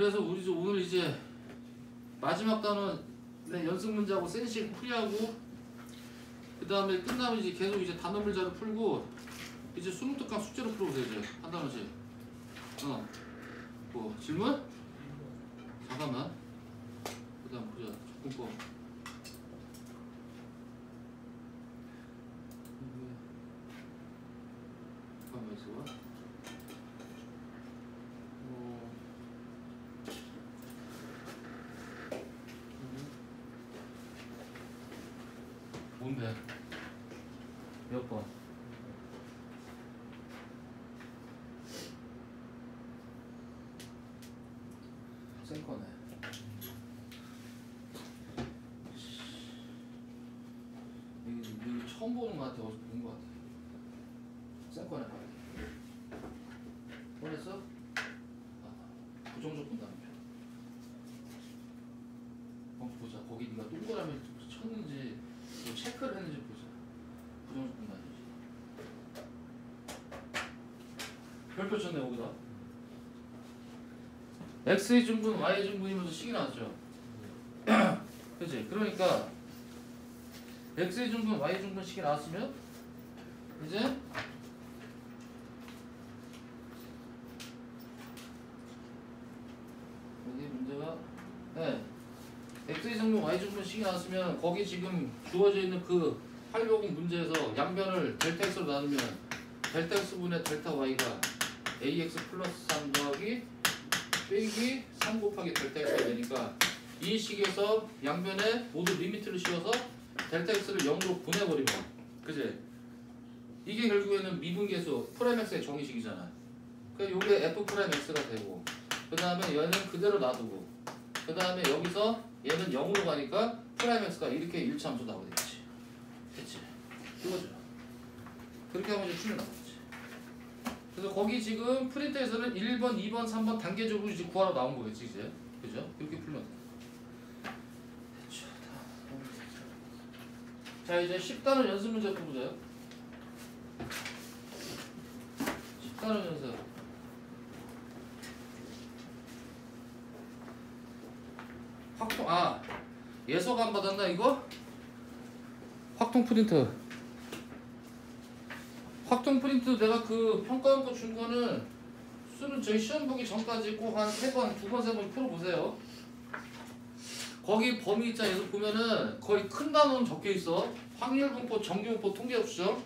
그래서 우리 오늘 이제 마지막 단원 연습 문제하고 센식 풀이하고 그 다음에 끝나면 이제 계속 이제 단어 문제를 풀고 이제 수능 특강 숙제로 풀어보세요. 이제 한 단원씩. 뭐 질문? 잠깐만. 그 다음 보자. 조건법. 잠깐만 있어봐. 뭔데? 몇 번? 센 거네. 이거 처음 보는 거 같아. 어디서 본 거 같아. 센 거네. 보냈어? 부정적 분담표. 한번 보자. 거기 네가 동그라미 쳤는지 뭐 체크를 했는지 보자. 부정적 분담이지. 별표 쳤네 거기다. x의 중분, y의 중분이면서 식이 나왔죠. 그치? 그러니까 x의 중분, y의 중분 식이 나왔으면 이제 여기 문제가 x의 중분, y의 중분 식이 나왔으면 거기 지금 주어져 있는 그 850 문제에서 양변을 델타 x로 나누면 델타 x분의 델타 y가 ax 플러스 3 더하기 빼기 3 곱하기 델타 x가 되니까 이 식에서 양변에 모두 리미트를 씌워서 델타 x를 0으로 보내버리면 그지? 이게 결국에는 미분계수 프라임 x의 정의식이잖아. 그러니까 요게 f 프라임 x가 되고 그 다음에 얘는 그대로 놔두고 그 다음에 여기서 얘는 0으로 가니까 프라임 x가 이렇게 일차함수 나오게 되겠지. 됐지? 그거죠. 그렇게 하면 이제 풀이 나오겠지. 그래서 거기 지금 프린트에서는 1번, 2번, 3번 단계적으로 이제 구하러 나온 거겠지 이제. 그죠? 이렇게 풀면 돼. 됐죠. 자 이제 10단원 연습 문제 풀어보자요. 10단원 연습. 확통 예석 안 받았나 이거? 확통 프린트. 확통 프린트 내가 그 평가한 거 준 거는 수능 저희 시험 보기 전까지 꼭 한 3번, 2번, 3번 풀어보세요. 거기 범위 입장에서 보면은 거의 큰 단어는 적혀 있어. 확률분포, 정규분포, 통계수정.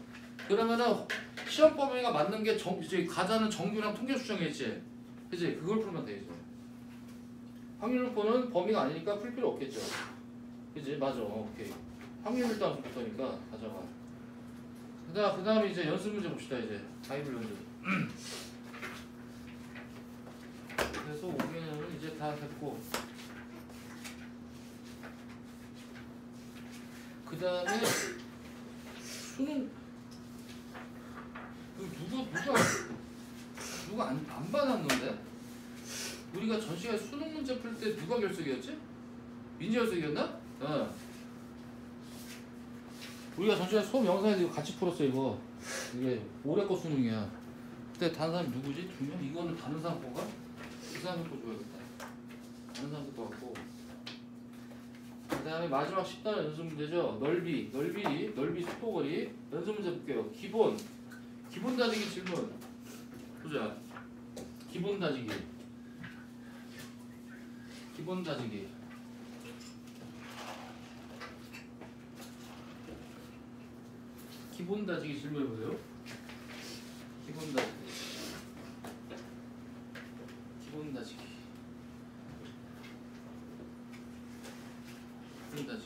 그러면은 시험 범위가 맞는 게 이제 가자는 정규랑 통계수정이지. 그치? 그걸 풀면 돼 이제. 확률분포는 범위가 아니니까 풀 필요 없겠죠. 그치? 맞아. 오케이. 확률 일단 붙으니까 가져가. 그 다음에 이제 연습 문제 봅시다 이제. 바이블 연습. 그래서 5개년은 이제 다 됐고 그 다음에 수능 누가 안 받았는데? 우리가 전 시간에 수능 문제 풀 때 누가 결석이었지? 민지 결석이었나? 우리가 전 시간에 수업 영상에서 이거 같이 풀었어 이거. 이게 올해 거 수능이야. 그때 다른 사람이 누구지? 2명? 이거는 다른 사람 거가? 그 사람 거 줘야겠다. 다른 사람 거 같고. 그 다음에 마지막 10단원 연습 문제죠. 넓이 속도거리 연습 문제 볼게요. 기본 다지기 질문 보자. 기본 다지기 질문 해보세요. 기본 다지기 문제야.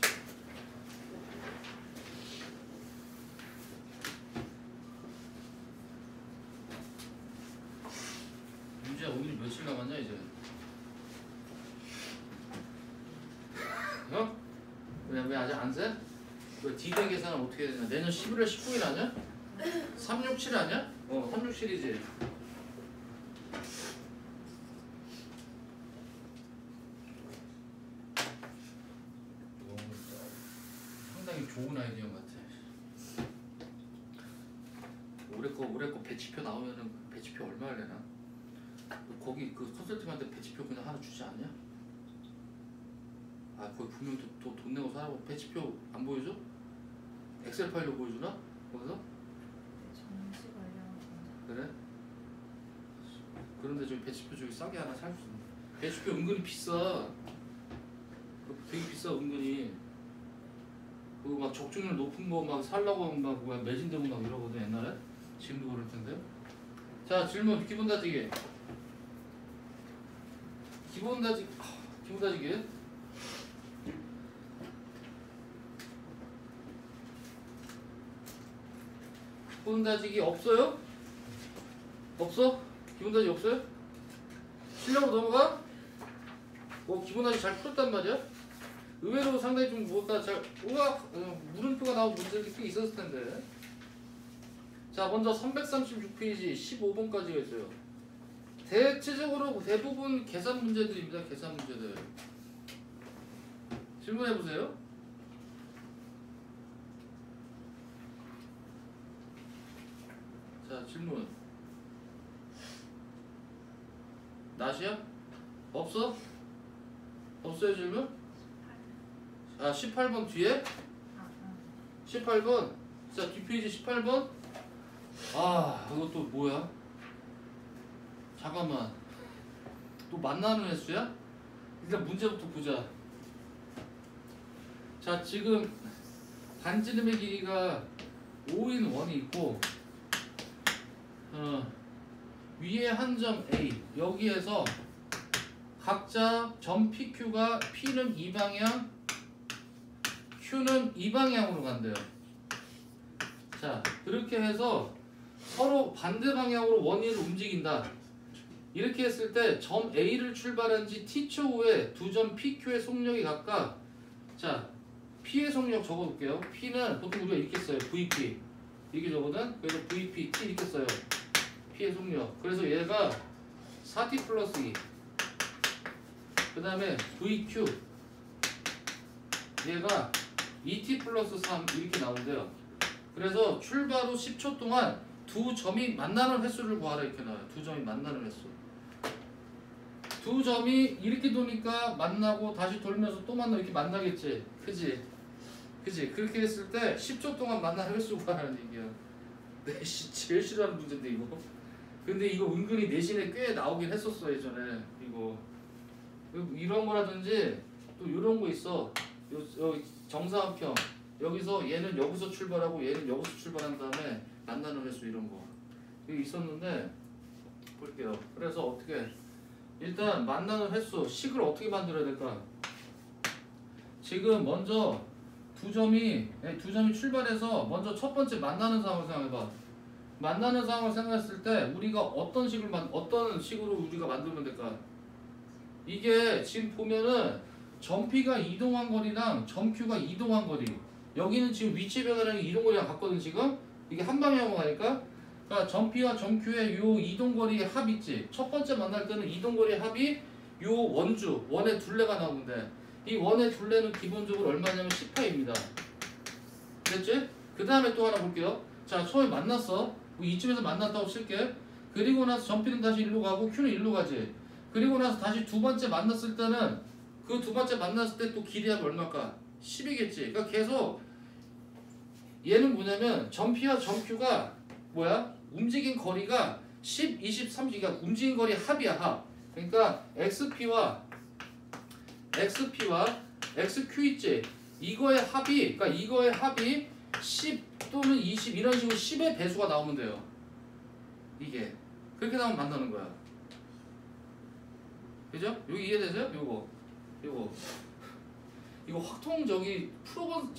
오늘 며칠 남았냐 이제? 왜 아직 안 세? 왜 D대 계산은 어떻게 되냐? 내년 11월 19일 아니야? 367 아니야? 367이지. 상당히 좋은 아이디어 같아. 올해 거 배치표 나오면은 배치표 얼마 하려나? 거기 그 컨설팅한테 배치표 그냥 하나 주지 않냐? 아 거기 분명 돈 내고 사라고 배치표 안 보여줘? 엑셀 파일로 보여주나? 거기서? 정시 관련. 그래? 그런데 저기 배치표 저기 싸게 하나 살 수 있는. 배치표 은근히 비싸. 되게 비싸 은근히. 그거 막 적중률 높은 거 막 살라고 하면 막 뭐야 매진되고 막 이러거든 옛날에. 지금도 그럴 텐데. 자 질문 기본 다지기. 기본 다지기. 기본 다지기. 기본 다지기 없어요? 없어? 기본 다지기 없어요? 실력으로 넘어가? 기본 다지기 잘 풀었단 말이야? 의외로 상당히 좀 뭐가 잘 물음표가 나온 문제들이 꽤 있었을 텐데. 자 먼저 336페이지 15번까지가 있어요. 대체적으로 대부분 계산 문제들입니다. 계산 문제들. 질문해 보세요. 자 질문. 낫이야? 없어? 없어요 질문? 18번 뒤에? 18번. 자 뒷페이지 18번. 이것도 뭐야? 잠깐만. 또 만나는 횟수야? 일단 문제부터 보자. 자 지금 반지름의 길이가 5인 원이 있고 위에 한 점 A 여기에서 각자 점 PQ가 P는 이 방향 Q는 이 방향으로 간대요. 자 그렇게 해서 서로 반대 방향으로 원인을 움직인다. 이렇게 했을 때 점 A를 출발한 지 T초 후에 두 점 PQ의 속력이 각각 자 P의 속력 적어볼게요. P는 보통 우리가 이렇게 써요. VP 이게 저거든. 그래서 VP T 이렇게 써요. P의 속력. 그래서 얘가 4T 플러스 2 그 다음에 VQ 얘가 2T 플러스 3 이렇게 나온대요. 그래서 출발 후 10초 동안 두 점이 만나는 횟수를 구하라 이렇게 나와요. 두 점이 만나는 횟수. 두 점이 이렇게 도니까 만나고 다시 돌면서 또 만나 이렇게 만나겠지. 그지? 그렇게 했을 때 10초 동안 만나는 횟수 구하라는 얘기야. 내시 제일 싫어하는 문제인데 이거. 근데 이거 은근히 내신에 꽤 나오긴 했었어 예전에. 이거 이런 거라든지 또 이런 거 있어. 여기 정사각형 여기서 얘는 여기서 출발하고 얘는 여기서 출발한 다음에 만나는 횟수 이런 거 이게 있었는데 볼게요. 그래서 어떻게 일단 만나는 횟수 식을 어떻게 만들어야 될까? 지금 먼저 두 점이 출발해서 먼저 첫 번째 만나는 상황을 생각해봐. 만나는 상황을 생각했을 때 우리가 어떤 식으로 우리가 만들면 될까? 이게 지금 보면은 점 P가 이동한 거리랑 점 Q가 이동한 거리 여기는 지금 위치 변화량이 이동 거리랑 같거든 지금. 이게 한 방향으로 가니까 그러니까 점 P와 점 Q의 요 이동 거리의 합 있지. 첫 번째 만날 때는 이동 거리의 합이 요 원의 둘레가 나오는데 이 원의 둘레는 기본적으로 얼마냐면 10파입니다. 됐지? 그 다음에 또 하나 볼게요. 자 처음에 만났어. 이쯤에서 만났다고 칠게. 그리고 나서 점 P는 다시 일로 가고 Q는 일로 가지. 그리고 나서 다시 두 번째 만났을 때는 그 두 번째 만났을 때 또 길이가 얼마일까? 10이겠지. 그러니까 계속 얘는 뭐냐면 점 P와 점 Q가 뭐야? 움직인 거리가 10, 20, 30. 그러니까 움직인 거리 합이야 합. 그러니까 XP와 XQ 있지. 이거의 합이 10 또는 20 이런 식으로 10의 배수가 나오면 돼요. 이게 그렇게 나오면 만나는 거야. 그죠? 여기 이해되세요? 이거 확통 프로본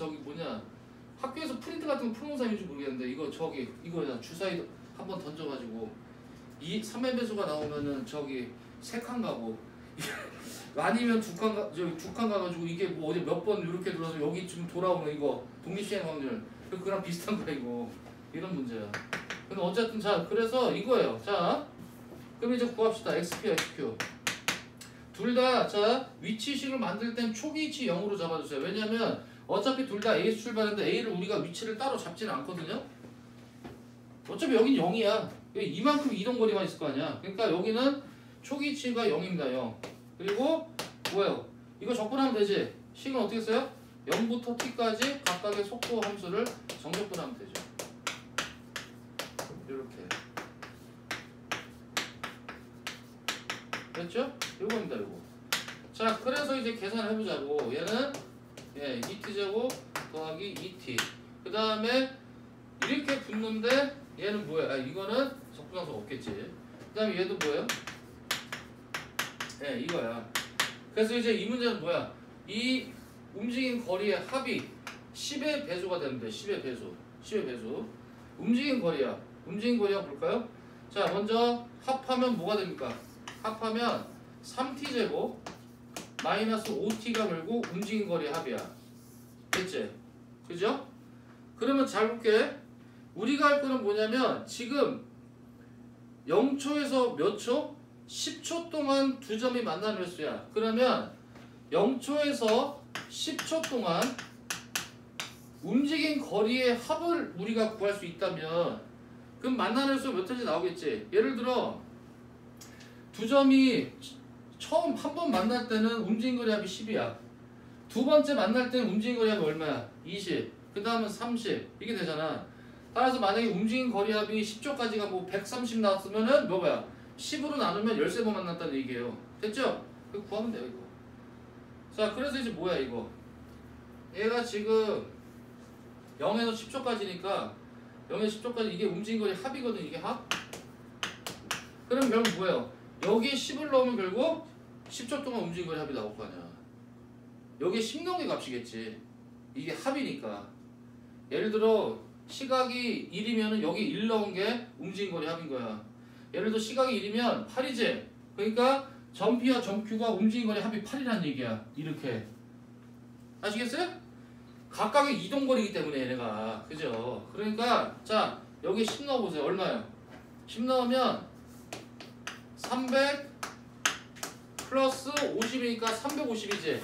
학교에서 프린트 같은 거 풀어본 사람인지 모르겠는데 이거 주사위 한번 던져가지고 3의 배수가 나오면은 3칸 가고 아니면 2칸 가가지고 이게 뭐 어디 몇 번 이렇게 돌아서 여기 지금 돌아오는 이거 독립시행 확률 그거랑 비슷한 거야 이거. 이런 문제야. 근데 어쨌든 자 그래서 이거예요. 자 그럼 이제 구합시다. XP와 XQ 둘 다 자 위치식을 만들 땐 초기 위치 0으로 잡아주세요. 왜냐면 어차피 둘 다 A에서 출발했는데 A를 우리가 위치를 따로 잡지는 않거든요. 어차피 여긴 0이야. 이만큼 이동거리만 있을 거 아니야. 그러니까 여기는 초기치가 0입니다. 0. 그리고 뭐예요? 이거 적분하면 되지. 식은 어떻게 써요? 0부터 t까지 각각의 속도 함수를 정적분하면 되죠. 이렇게. 됐죠? 이겁니다. 이거. 자, 그래서 이제 계산해보자고. 얘는 et제곱 더하기 et. 그 다음에 이렇게 붙는데 얘는 뭐야? 이거는 적분함수가 없겠지. 그 다음에 얘도 뭐예요? 이거야. 그래서 이제 이 문제는 뭐야? 이 움직인 거리의 합이 10의 배수가 되는데 10의 배수. 10의 배수. 움직인 거리야. 움직인 거리가 볼까요? 자, 먼저 합하면 뭐가 됩니까? 합하면 3t제곱 마이너스 5t가 결국 움직인 거리의 합이야. 됐지? 그죠? 그러면 잘 볼게. 우리가 할 거는 뭐냐면 지금 0초에서 몇 초? 10초 동안 두 점이 만나는 횟수야. 그러면 0초에서 10초 동안 움직인 거리의 합을 우리가 구할 수 있다면 그럼 만나는 횟수 몇 회인지 나오겠지. 예를 들어 두 점이 처음 한 번 만날 때는 움직인 거리 합이 10이야. 두 번째 만날 때는 움직인 거리 합이 얼마야? 20. 그 다음은 30. 이게 되잖아. 따라서 만약에 움직인 거리 합이 10초까지가 뭐 130 나왔으면은 뭐야? 10으로 나누면 13번 만났다는 얘기예요. 됐죠? 이거 구하면 돼요, 이거. 자, 그래서 이제 뭐야, 이거. 얘가 지금 0에서 10초까지니까 0에서 10초까지 이게 움직인 거리 합이거든, 이게 합? 그럼 결국 뭐예요? 여기에 10을 넣으면 결국 10초 동안 움직인 거리 합이 나올 거 아니야. 여기에 10 넣은 게 값이겠지. 이게 합이니까. 예를 들어 시각이 1이면 여기 1 넣은 게 움직인 거리 합인 거야. 예를 들어 시각이 1이면 8이지. 그러니까 점 P와 점 Q가 움직인 거리 합이 8이라는 얘기야. 이렇게. 아시겠어요? 각각의 이동거리이기 때문에 얘네가. 그죠? 그러니까 자 여기 10 넣어보세요. 얼마예요? 10 넣으면 300 플러스 50이니까 350이지.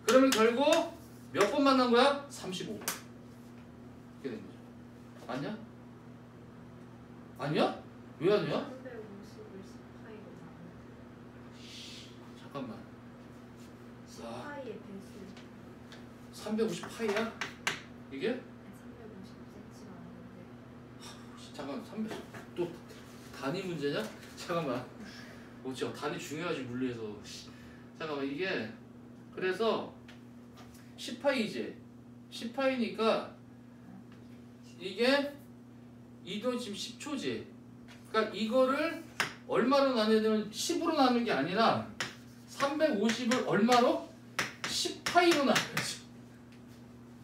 그러면 결국 몇 번 만난 거야? 35. 이렇게 된 거죠. 맞냐? 아니야? 왜 아니야? 350을 10파이로 나누면 잠깐만. 10파이의 배수 350 파이야? 이게? 350cm가 아닌데 잠깐만. 300. 또 단위 문제냐? 잠깐만. 진짜 단위 중요하지 물리에서. 잠깐만. 이게 그래서 10파이지. 10파이니까 이게 이도 지금 10초지. 그러니까 이거를 얼마로 나눠야 되면 10으로 나누는 게 아니라 350을 얼마로? 10파이로 나눠야지.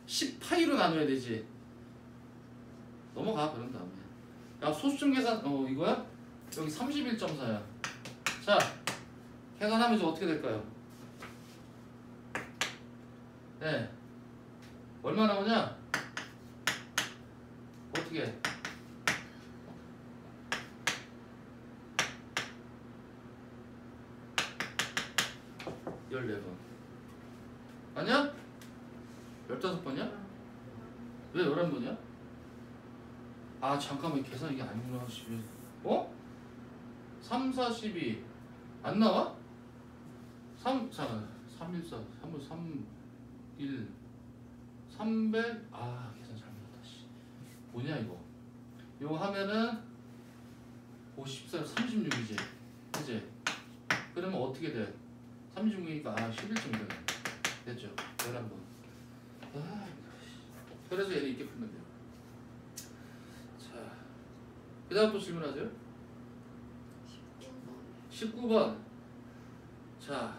10파이로 나눠야 되지. 넘어가 그런 다음에. 야 소수점 계산 이거야? 여기 31.4야. 자 계산하면 이제 어떻게 될까요? 네. 얼마 나오냐? 어떻게? 14번. 아니야? 15번이야? 왜 11번이야? 아 잠깐만 계산 이게 아니구나. 어? 3, 4, 12 안 나와? 3, 4, 3, 1, 4, 3, 3, 1 300 계산 잘못했다. 뭐냐 이거. 이거 하면은 54, 36이지. 그치? 그러면 어떻게 돼? 36이니까 11점 되네. 됐죠? 11번. 그래서 얘는 이렇게 풀면 돼요. 자, 그 다음 또 질문하세요. 19번. 자,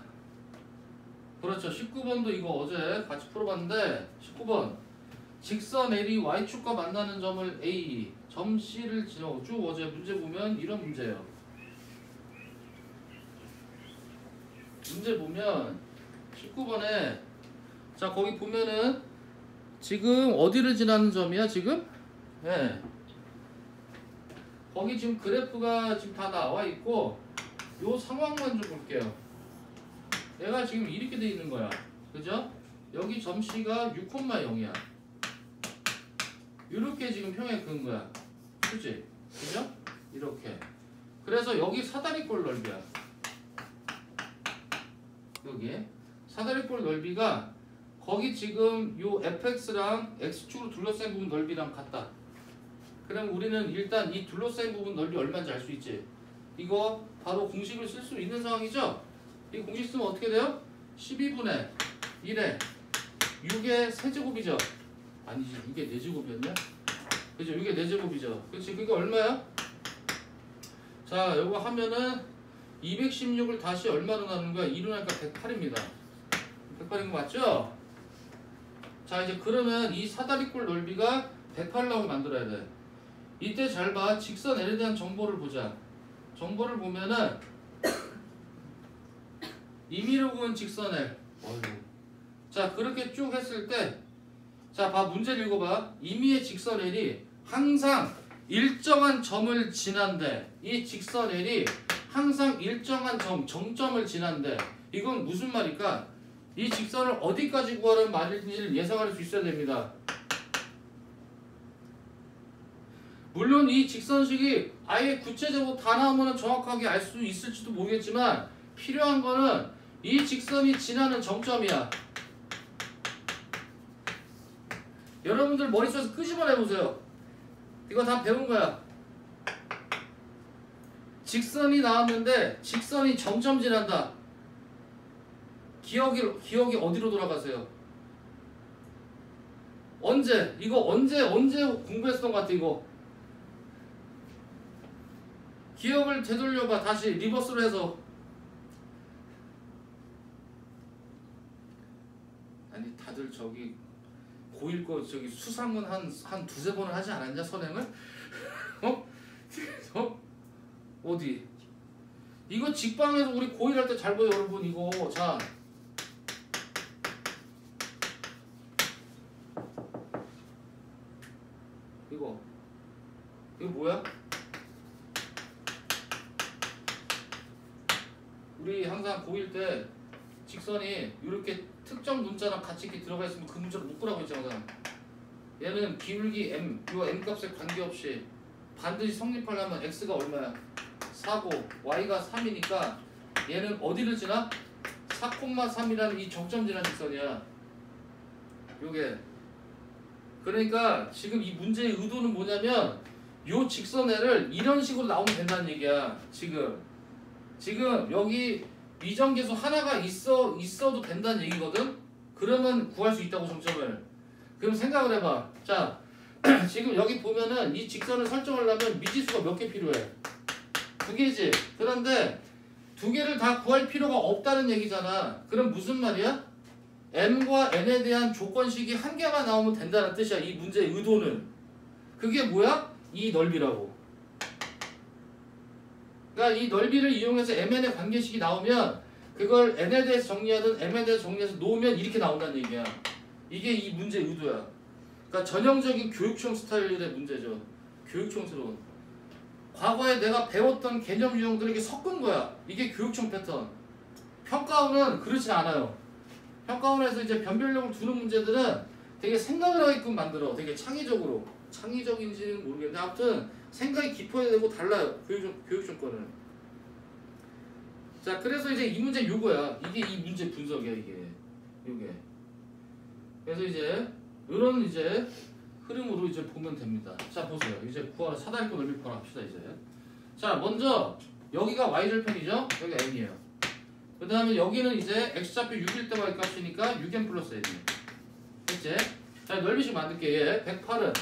그렇죠. 19번도 이거 어제 같이 풀어봤는데 19번. 직선 L이 Y축과 만나는 점을 A, 점 C를 지나고 쭉 어제 문제 보면 이런 문제예요. 문제 보면 19번에 자 거기 보면은 지금 어디를 지나는 점이야 지금? 네. 거기 지금 그래프가 지금 다 나와 있고 요 상황만 좀 볼게요. 얘가 지금 이렇게 돼 있는 거야. 그죠? 여기 점 C가 6,0이야. 이렇게 지금 평에 그은 거야. 그지? 그죠? 이렇게. 그래서 여기 사다리꼴 넓이야. 여기 사다리꼴 넓이가 거기 지금 요 fx랑 x축으로 둘러싸인 부분 넓이랑 같다. 그럼 우리는 일단 이 둘러싸인 부분 넓이 얼마인지 알 수 있지. 이거 바로 공식을 쓸 수 있는 상황이죠. 이 공식 쓰면 어떻게 돼요? 12분의 1에 6의 세제곱이죠. 아니지, 6의 4제곱이었냐? 그죠? 6의 4제곱이죠. 그렇지? 그게 얼마야? 자, 요거 하면은 216을 다시 얼마로 나누는 거야? 2로 나니까 108입니다. 108인 거 맞죠? 자, 이제 그러면 이 사다리꼴 넓이가 108라고 만들어야 돼. 이때 잘 봐. 직선 L에 대한 정보를 보자. 정보를 보면은 임의로 그은 직선 L. 어휴. 자, 그렇게 쭉 했을 때, 자, 봐, 문제를 읽어봐. 임의의 직선 L이 항상 일정한 점을 지난데, 이 직선 L이 항상 일정한 정점을 지난데, 이건 무슨 말일까? 이 직선을 어디까지 구하라는 말인지를 예상할 수 있어야 됩니다. 물론 이 직선식이 아예 구체적으로 다 나오면 정확하게 알 수 있을지도 모르겠지만 필요한 거는 이 직선이 지나는 정점이야. 여러분들 머릿속에서 끄집어내보세요. 이거 다 배운 거야. 직선이 나왔는데 직선이 정점 지난다. 기억이 어디로 돌아가세요? 언제? 이거 언제 공부했었던 것 같아 이거. 기억을 되돌려봐. 다시 리버스로 해서. 아니 다들 저기 고1 거 저기 수상은 한 두세 번을 하지 않았냐 선행을? 어? 어디? 이거 직방에서 우리 고1 할 때 잘 보여 여러분 이거. 자, 이거 뭐야? 우리 항상 고1 때 직선이 이렇게 특정 문자랑 같이 이렇게 들어가 있으면 그 문자를 묶으라고 했잖아. 얘는 기울기 m, 요 m 값에 관계없이 반드시 성립하려면 x가 얼마야? 4고 y가 3이니까 얘는 어디를 지나? 4,3이라는 이 정점 지난 직선이야. 요게. 그러니까 지금 이 문제의 의도는 뭐냐면 요 직선애를 이런 식으로 나오면 된다는 얘기야. 지금 여기 이정계수 하나가 있어도 된다는 얘기거든. 그러면 구할 수 있다고 정점을. 그럼 생각을 해봐. 자, 지금 여기 보면은 이 직선을 설정하려면 미지수가 몇 개 필요해? 2개지. 그런데 2개를 다 구할 필요가 없다는 얘기잖아. 그럼 무슨 말이야? m과 n에 대한 조건식이 1개가 나오면 된다는 뜻이야. 이 문제의 의도는. 그게 뭐야? 이 넓이라고. 그러니까 이 넓이를 이용해서 mn의 관계식이 나오면 그걸 n에 대해서 정리하든 m에 대해서 정리해서 놓으면 이렇게 나온다는 얘기야. 이게 이 문제의 의도야. 그러니까 전형적인 교육청 스타일의 문제죠. 교육청스러운. 과거에 내가 배웠던 개념 유형들을 이렇게 섞은 거야. 이게 교육청 패턴. 평가원은 그렇지 않아요. 평가원에서 이제 변별력을 두는 문제들은 되게 생각을 하게끔 만들어. 되게 창의적으로. 창의적인지는 모르겠는데 아무튼 생각이 깊어야 되고 달라요. 교육청 거는. 자, 그래서 이제 이 문제 요거야. 이게 이 문제 분석이야, 이게. 요게. 그래서 이제 이런 이제 흐름으로 이제 보면 됩니다. 자, 보세요. 이제 구하라 사다리꼴 넓이 구합시다 이제. 자, 먼저 여기가 y절편이죠. 여기가 n이에요. 그 다음에 여기는 이제 x좌표 6일 때 y 값이니까 6n 플러스 n이에요. 됐지? 자, 넓이식 만들게. 얘 108은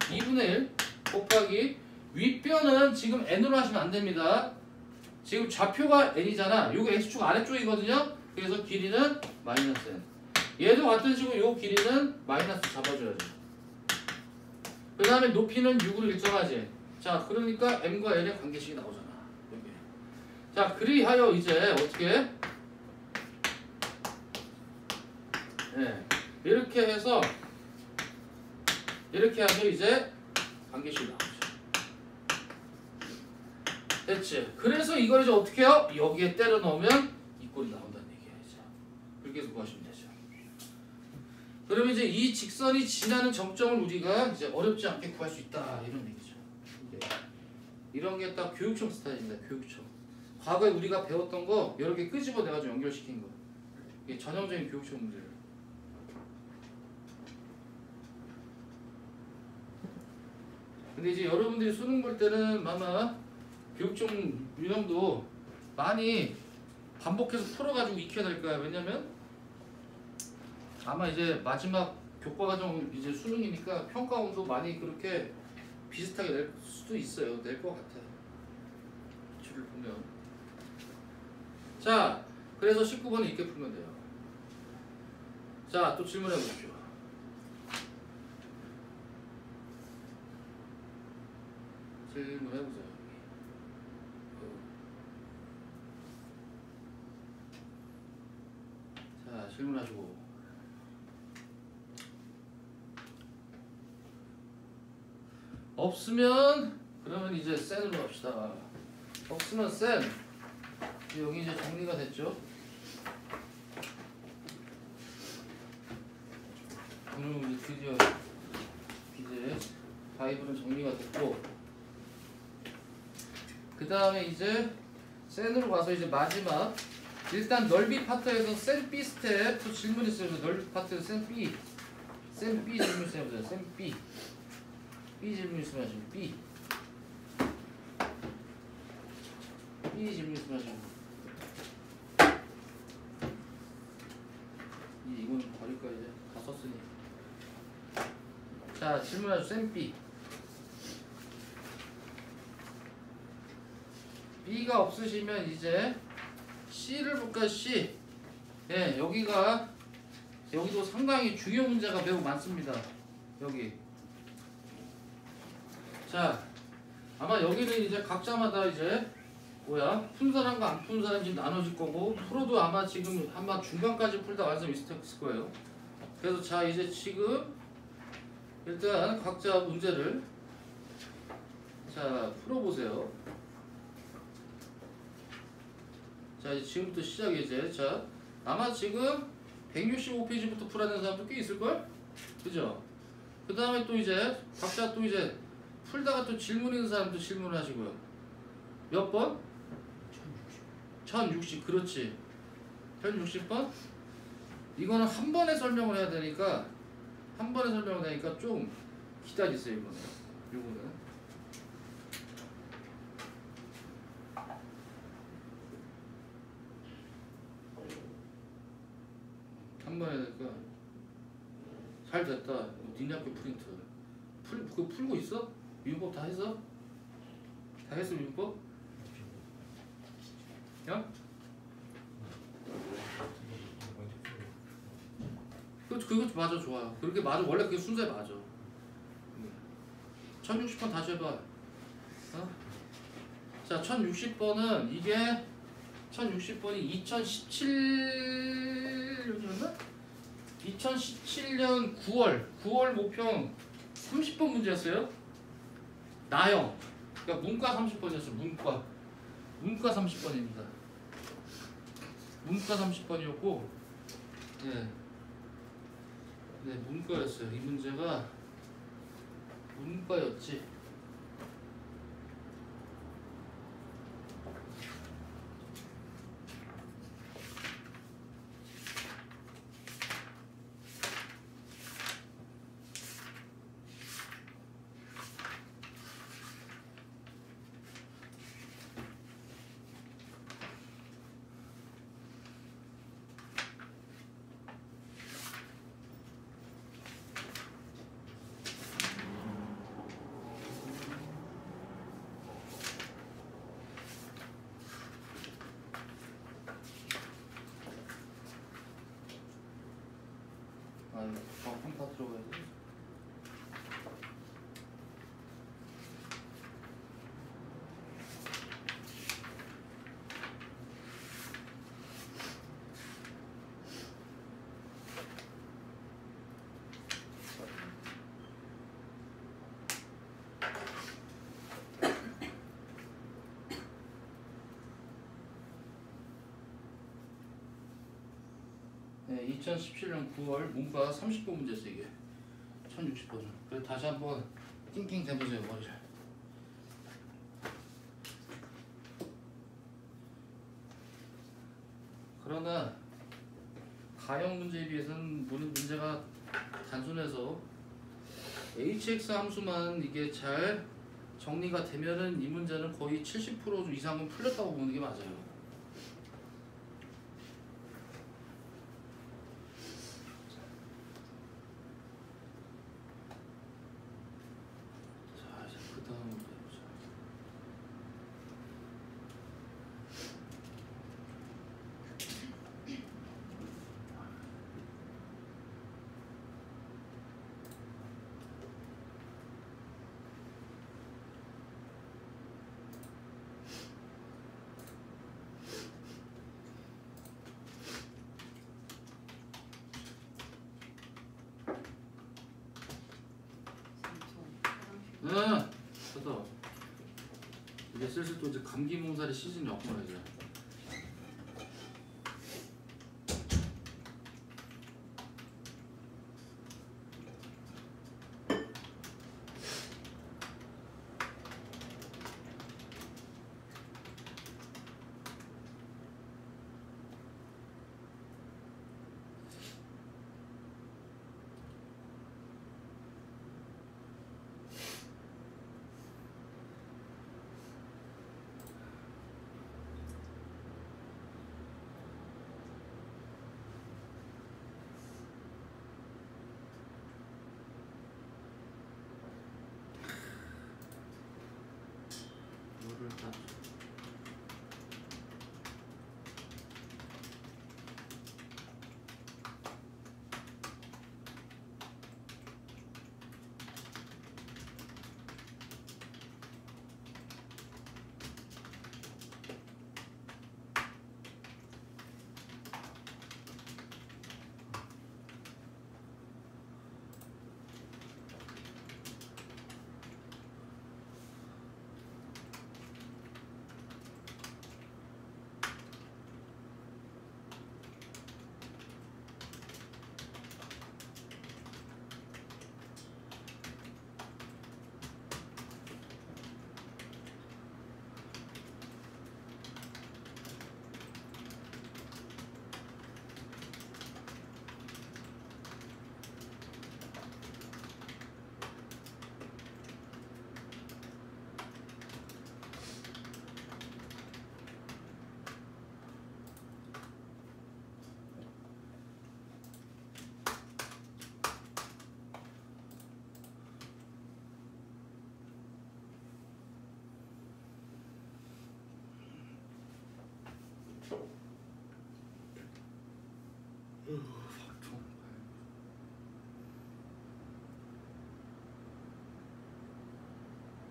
2분의 1 곱하기 윗변은 지금 n으로 하시면 안 됩니다. 지금 좌표가 n이잖아. 요거 x축 아래쪽이거든요. 그래서 길이는 마이너스 n. 얘도 같은 식으로 요 길이는 마이너스 잡아줘야죠. 그 다음에 높이는 6으로 일정하지. 자, 그러니까 m과 n의 관계식이 나오잖아. 여기. 자, 그리하여 이제 어떻게? 네. 이렇게 해서 이제 관계식이 나오죠. 됐지? 그래서 이걸 이제 어떻게 해요? 여기에 때려 넣으면 이 꼴이 나온다는 얘기야. 이제. 그렇게 해서 구하시면 되죠. 그러면 이제 이 직선이 지나는 정점을 우리가 이제 어렵지 않게 구할 수 있다. 이런 얘기죠. 이런 게 딱 교육청 스타일입니다. 교육청. 과거에 우리가 배웠던 거 여러 개 끄집어내가지고 연결시킨 거. 이게 전형적인 교육청 문제예요. 근데 이제 여러분들이 수능 볼 때는 아마 교육청 유형도 많이 반복해서 풀어가지고 익혀야 될 거야. 왜냐면 아마 이제 마지막 교과과정 이제 수능이니까 평가원도 많이 그렇게 비슷하게 낼 수도 있어요. 낼 것 같아. 줄을 보면. 자, 그래서 19번은 이렇게 풀면 돼요. 자, 또 질문해 보십시오. 질문해 보세요. 자, 질문하시고. 없으면 그러면 이제 센으로 갑시다. 없으면 센. 여기 이제 정리가 됐죠. 그럼 이제 드디어 이제 바이블은 정리가 됐고, 그 다음에 이제 센으로 가서 이제 마지막 일단 넓이 파트에서 센 B 스텝 또 질문 있어요. 넓이 파트에서 센 B 질문 있어요. 센 B 질문 있으면 하시고 B 질문 있으면 하시고 이건 버릴까 이제 다 썼으니. 자, 질문하죠. 센 B. B가 없으시면 이제 C를 볼까. C. 예, 여기도 상당히 중요 문제가 매우 많습니다. 여기. 자, 아마 여기는 이제 각자마다 이제 푼 사람과 안 푼 사람이 지금 나눠질 거고, 프로도 아마 지금 아마 중간까지 풀다 완성 있을 거예요. 그래서 자, 이제 지금 일단 각자 문제를 자 풀어보세요. 자, 이제 지금부터 시작이 이제 자 아마 지금 165페이지부터 풀어야 되는 사람도 꽤 있을걸? 그죠? 그 다음에 또 이제 각자 또 이제 풀다가 또 질문 있는 사람도 질문을 하시고요. 몇 번? 1060. 그렇지. 1060번? 이거는 한 번에 설명을 해야 되니까 좀 기다리세요. 요거는 한 번에 해야 되니까. 잘 됐다. 니네 학교 프린트 그거 풀고 있어? 미분법 다 했어? 다 했어 미분법? 야? 그거 맞아. 좋아. 그렇게 맞아. 원래 그게 순서에 맞아. 1060번 다시 해봐. 어? 자, 1060번은 이게 1060번이 2017년이었나? 2017년 9월 모평 30번 문제였어요. 나형. 그러니까 문과 30번이었어요. 문과 30번입니다. 문과 30번이었고, 네, 문과였어요. 이 문제가 문과였지. 정품 파트로 가야지. 네, 2017년 9월 문과 30번 문제였어요. 이게 1060번은. 그래서 다시 한번 띵띵 대보세요. 머리를. 그러나 가형 문제에 비해서는 문제가 단순해서 hx 함수만 이게 잘 정리가 되면은 이 문제는 거의 70% 이상은 풀렸다고 보는 게 맞아요. 자, 이제 그 다음으로 해보자. 응, 됐다. 이제 슬슬 또 이제 감기 몸살이 시즌이 왔구나 이제. 이거를 다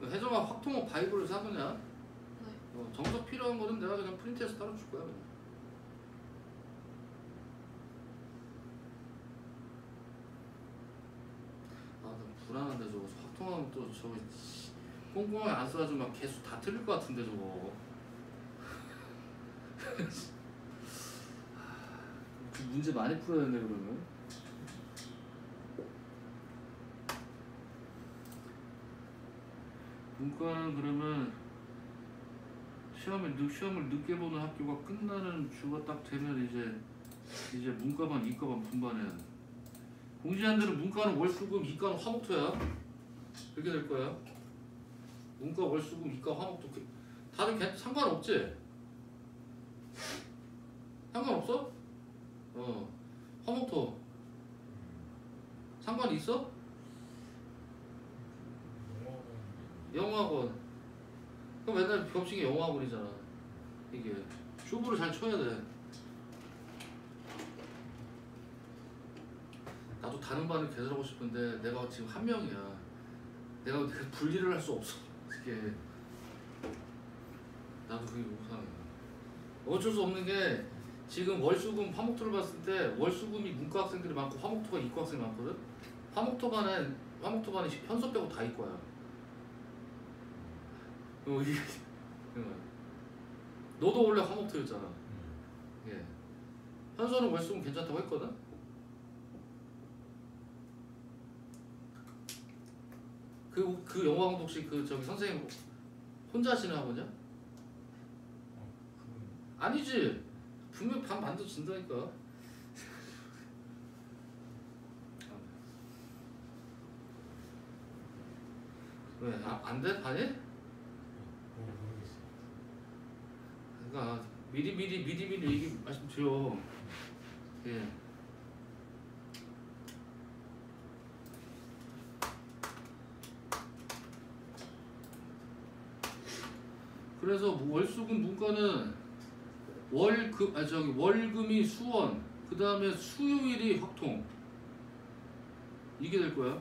혜정아 확통호 바이블을 사느냐? 네. 정석 필요한 거는 내가 그냥 프린트해서 따로 줄 거야 그냥. 아, 나 불안한데 저거 확통하면 또 저거 꼼꼼하게 안 써가지고 막 개수 다 틀릴 것 같은데 저거. 문제 많이 풀어야 되는데 그러면. 문과는 그러면 시험을 늦게 보는 학교가 끝나는 주가 딱 되면 이제 문과반 이과반 분반해야 돼. 공지한 대로 문과는 월수금, 이과는 화목토야. 그렇게 될 거야. 문과 월수금, 이과 화목토. 다들 상관없지? 상관없어? 화목토 상관 있어? 영어학원. 그럼 맨날 겹치게 영어학원이잖아. 이게 슈브를 잘 쳐야 돼. 나도 다른 반을 개설하고 싶은데 내가 지금 한 명이야. 내가 분리를 할 수 없어. 이게 나도 그게 우상이야. 어쩔 수 없는 게 지금 월수금 화목토를 봤을 때 월수금이 문과 학생들이 많고 화목토가 이과 학생이 많거든. 화목토반이 현수 빼고 다 이과야. 이게 너도 원래 화목토였잖아. 예. 현수는 월수금 괜찮다고 했거든. 그 영어학원 혹시 저기 선생님 혼자 하시는 학원이야? 아니지. 분명 반 만들어진다니까. 왜? 안 돼? 반이? 모르겠어요. 그러니까 미리 얘기 말씀드려. 예. 그래서 월수금 문과는 월금이 수원, 그 다음에 수요일이 확통, 이게 될 거야.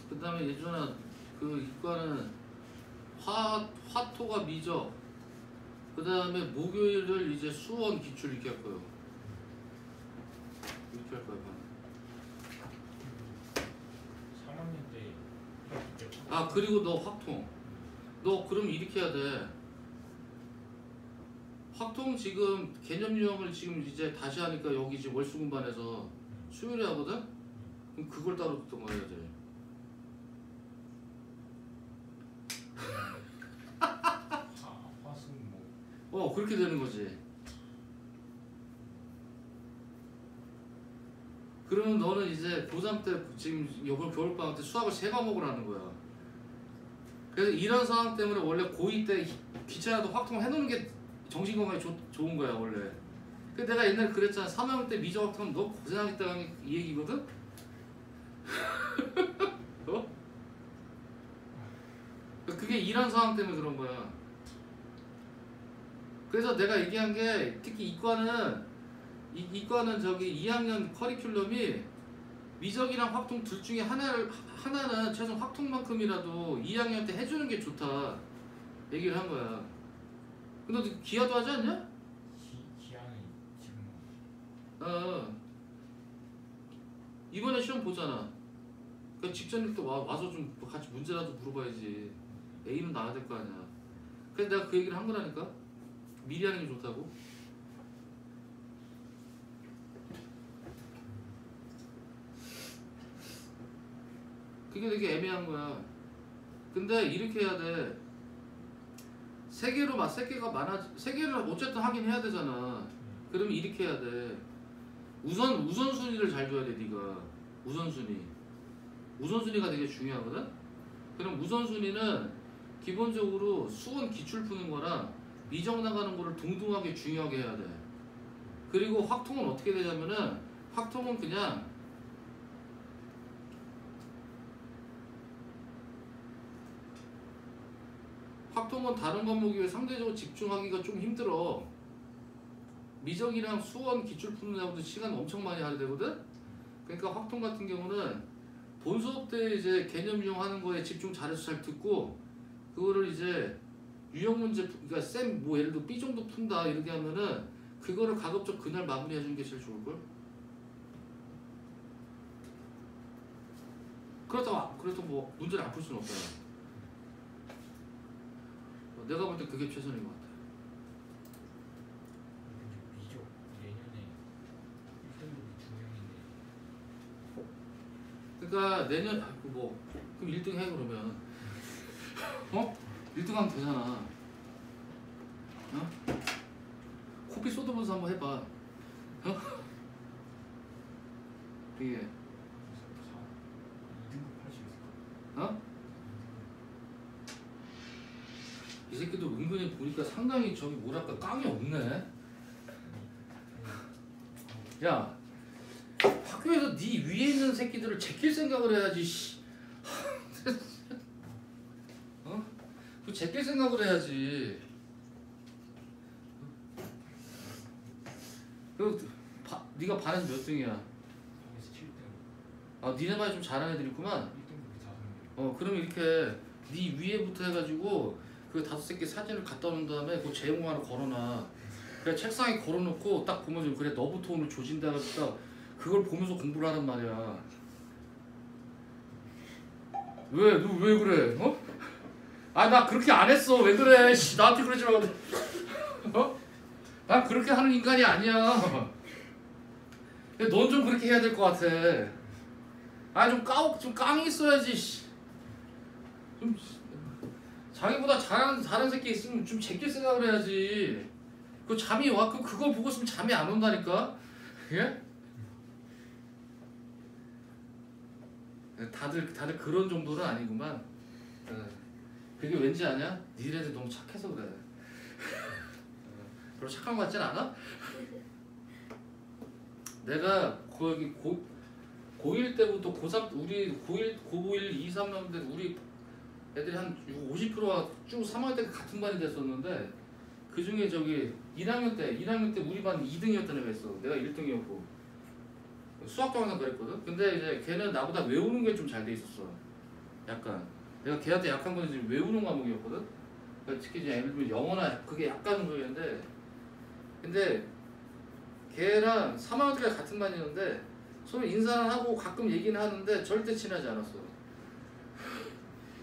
그 다음에 예전에 그 이과는 화토가 미적, 그 다음에 목요일을 이제 수원 기출 이렇게 할 거예요. 이렇게 할 거예요. 3학년 때 아 그리고 너 확통, 너 그럼 이렇게 해야 돼. 확통 지금 개념 유형을 지금 이제 다시 하니까 여기 지금 월수금반에서 수요일에 하거든? 그럼 그걸 따로 듣던 거 해야지. 화수 뭐 그렇게 되는 거지. 그러면 너는 이제 고3 때 지금 이번 겨울방학 때 수학을 3과목을 하는 거야. 그래서 이런 상황 때문에 원래 고2 때 귀찮아도 확통을 해놓는 게 정신건강에 좋은 거야 원래. 근데 내가 옛날에 그랬잖아. 3학년 때 미적 확통은 너 고생하겠다는 이 얘기거든? 어? 그게 이런 상황 때문에 그런 거야. 그래서 내가 얘기한 게 특히 이과는 저기 2학년 커리큘럼이 미적이랑 확통 둘 중에 하나는 최소 확통만큼이라도 2학년 때 해주는 게 좋다 얘기를 한 거야. 근데 너 기하도 하지 않냐? 기한은 지금 이번에 시험 보잖아. 그러니까 직전일 때 와서 좀 같이 문제라도 물어봐야지. A는 나와야 될 거 아니야. 그래서 내가 그 얘기를 한 거라니까. 미리 하는 게 좋다고. 그게 되게 애매한 거야. 근데 이렇게 해야 돼. 세 개가 세 개를 어쨌든 하긴 해야 되잖아. 그러면 이렇게 해야 돼. 우선순위를 잘 줘야 돼, 네가. 우선순위가 되게 중요하거든. 그럼 우선순위는 기본적으로 수원 기출 푸는 거랑 미적 나가는 거를 동등하게 중요하게 해야 돼. 그리고 확통은 어떻게 되냐면은 확통은 그냥 다른 과목에 비해 상대적으로 집중하기가 좀 힘들어. 미적이랑 수원 기출 푸는 데도 시간 엄청 많이 하게 되거든. 그러니까 확통 같은 경우는 본 수업 때 이제 개념 유형하는 거에 집중 잘해서 잘 듣고 그거를 이제 유형 문제 그러니까 쌤 뭐 예를 들어 B 정도 푼다 이렇게 하면은 그거를 가급적 그날 마무리해 주는 게 제일 좋을 걸. 그렇다고 뭐 문제를 안 풀 수는 없잖아. 내가 볼 때 그게 최선인 것 같아. 미적 내년에 1등급이 2명인데 그러니까 내년 그럼 1등 해 그러면 1등 하면 되잖아. 코피 쏟아보면서 한번 해봐. 이게 2등급 할 수 있을 것 이 새끼도 은근히 보니까 상당히 저기 뭐랄까 깡이 없네. 야 학교에서 네 위에 있는 새끼들을 제낄 생각을 해야지. 그 제낄 생각을 해야지. 네가 반에서 몇 등이야? 반에서 7등. 아 니네 반에 좀 잘하는 애들 있구만. 1등급이 5명. 그럼 이렇게 네 위에부터 해가지고 그 5새끼 사진을 갖다 놓은 다음에 그 제목 하나 걸어놔. 그래 책상에 걸어놓고 딱 보면 좀 그래 너부터 오늘 조진다 그러니까 그걸 보면서 공부를 하란 말이야. 왜? 너 왜 그래? 어? 아 나 그렇게 안 했어. 왜 그래? 씨, 나한테 그러지 마. 어? 난 그렇게 하는 인간이 아니야. 넌 좀 그렇게 해야 될 것 같아. 아 좀 깡이 있어야지. 씨. 좀 자기보다 잘하는 새끼 있으면 좀 제끼 생각을 해야지. 그 잠이 와? 그거 보고 있으면 잠이 안 온다니까? 예? 다들 그런 정도는 아니구만. 그게 왠지 아냐? 니네들 너무 착해서 그래. 별로 착한 것 같진 않아? 내가 거기 고1 때부터 고3 우리 고1 2, 3년 때 우리 애들이 한 50%가 쭉 3학년 때 같은 반이 됐었는데 그 중에 저기 1학년 때 우리 반 2등이었던 애가 있어. 내가 1등이었고 수학도 항상 그랬거든. 근데 이제 걔는 나보다 외우는 게 좀 잘 돼 있었어. 약간 내가 걔한테 약한 건 지금 외우는 과목이었거든. 그러니까 특히 이제 예를 들면 영어나 그게 약간 정도였는데 근데 걔랑 3학년 때가 같은 반이었는데 서로 인사는 하고 가끔 얘기는 하는데 절대 친하지 않았어.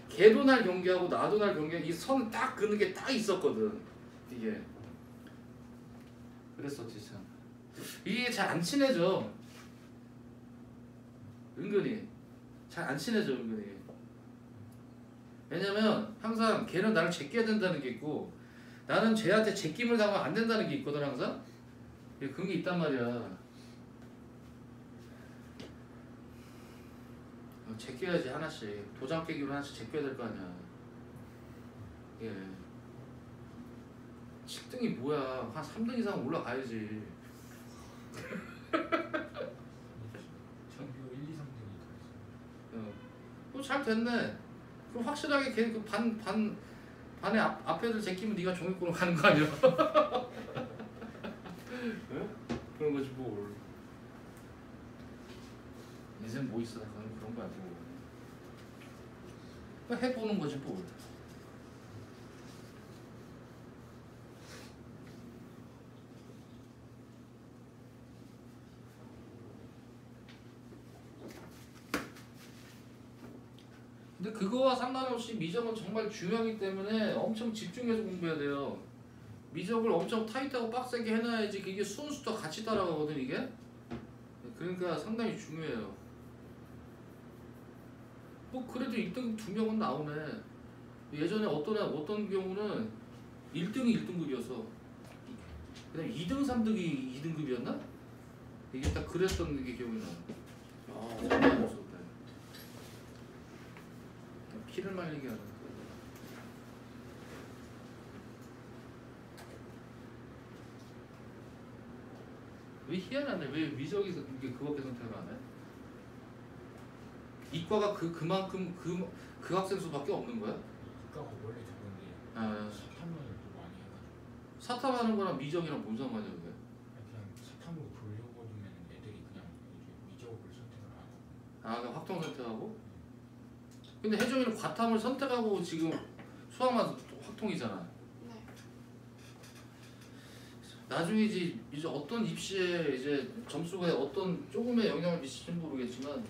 걔도 날 경계하고 나도 날 경계하고 이 선 딱 그는 게 딱 있었거든. 이게 그랬었지 참. 이게 잘 안 친해져. 은근히 잘 안 친해져 은근히. 왜냐면 항상 걔는 나를 제껴야 된다는 게 있고 나는 쟤한테 제낌을 당하면 안 된다는 게 있거든 항상. 그런 게 있단 말이야. 제껴야지 하나씩. 도장 깨기로 하나씩 제껴야 될 거 아니야. 예. 7등이 뭐야. 한 3등 이상 올라가야지. 전교 1, 2, 3등이 다 있어요. 잘 됐네. 그럼 확실하게 걔 그 반에 앞 애들 제끼면 네가 종이권으로 가는 거 아니야? 네? 그런 거지 뭘. 인생 뭐 있어? 그런 거 아니고. 그냥 해보는 거지 뭘. 근데 그거와 상관없이 미적은 정말 중요하기 때문에 엄청 집중해서 공부해야 돼요. 미적을 엄청 타이트하고 빡세게 해놔야지 그게 순수도 같이 따라가거든 이게. 그러니까 상당히 중요해요. 뭐 그래도 1등 2명은 나오네. 예전에 어떤 경우는 1등이 1등급이었어. 그다음에 2등 3등이 2등급이었나? 이게 딱 그랬던 게 기억이 나. 아 장난 아니었어 그때. 피를 말리게 하는. 왜 희한하네. 왜 미적에서 그밖에 선택을 안 해? 이과가 그만큼 그 학생 수밖에 없는 거야? 이과가 원래 저건데 아, 사탐론을 또 많이 해가지고 사탐하는 거랑 미적이랑 뭔 상관이야 그게? 그냥 사탐으로 돌려버리면 애들이 그냥 이게 미적을 선택을 안 하고. 아, 그냥 확통 선택하고? 근데 혜정이는 과탐을 선택하고 지금 수학만 확통이잖아. 네. 나중에 이제 어떤 입시에 이제 점수가 어떤 조금의 영향을 미칠지는 모르겠지만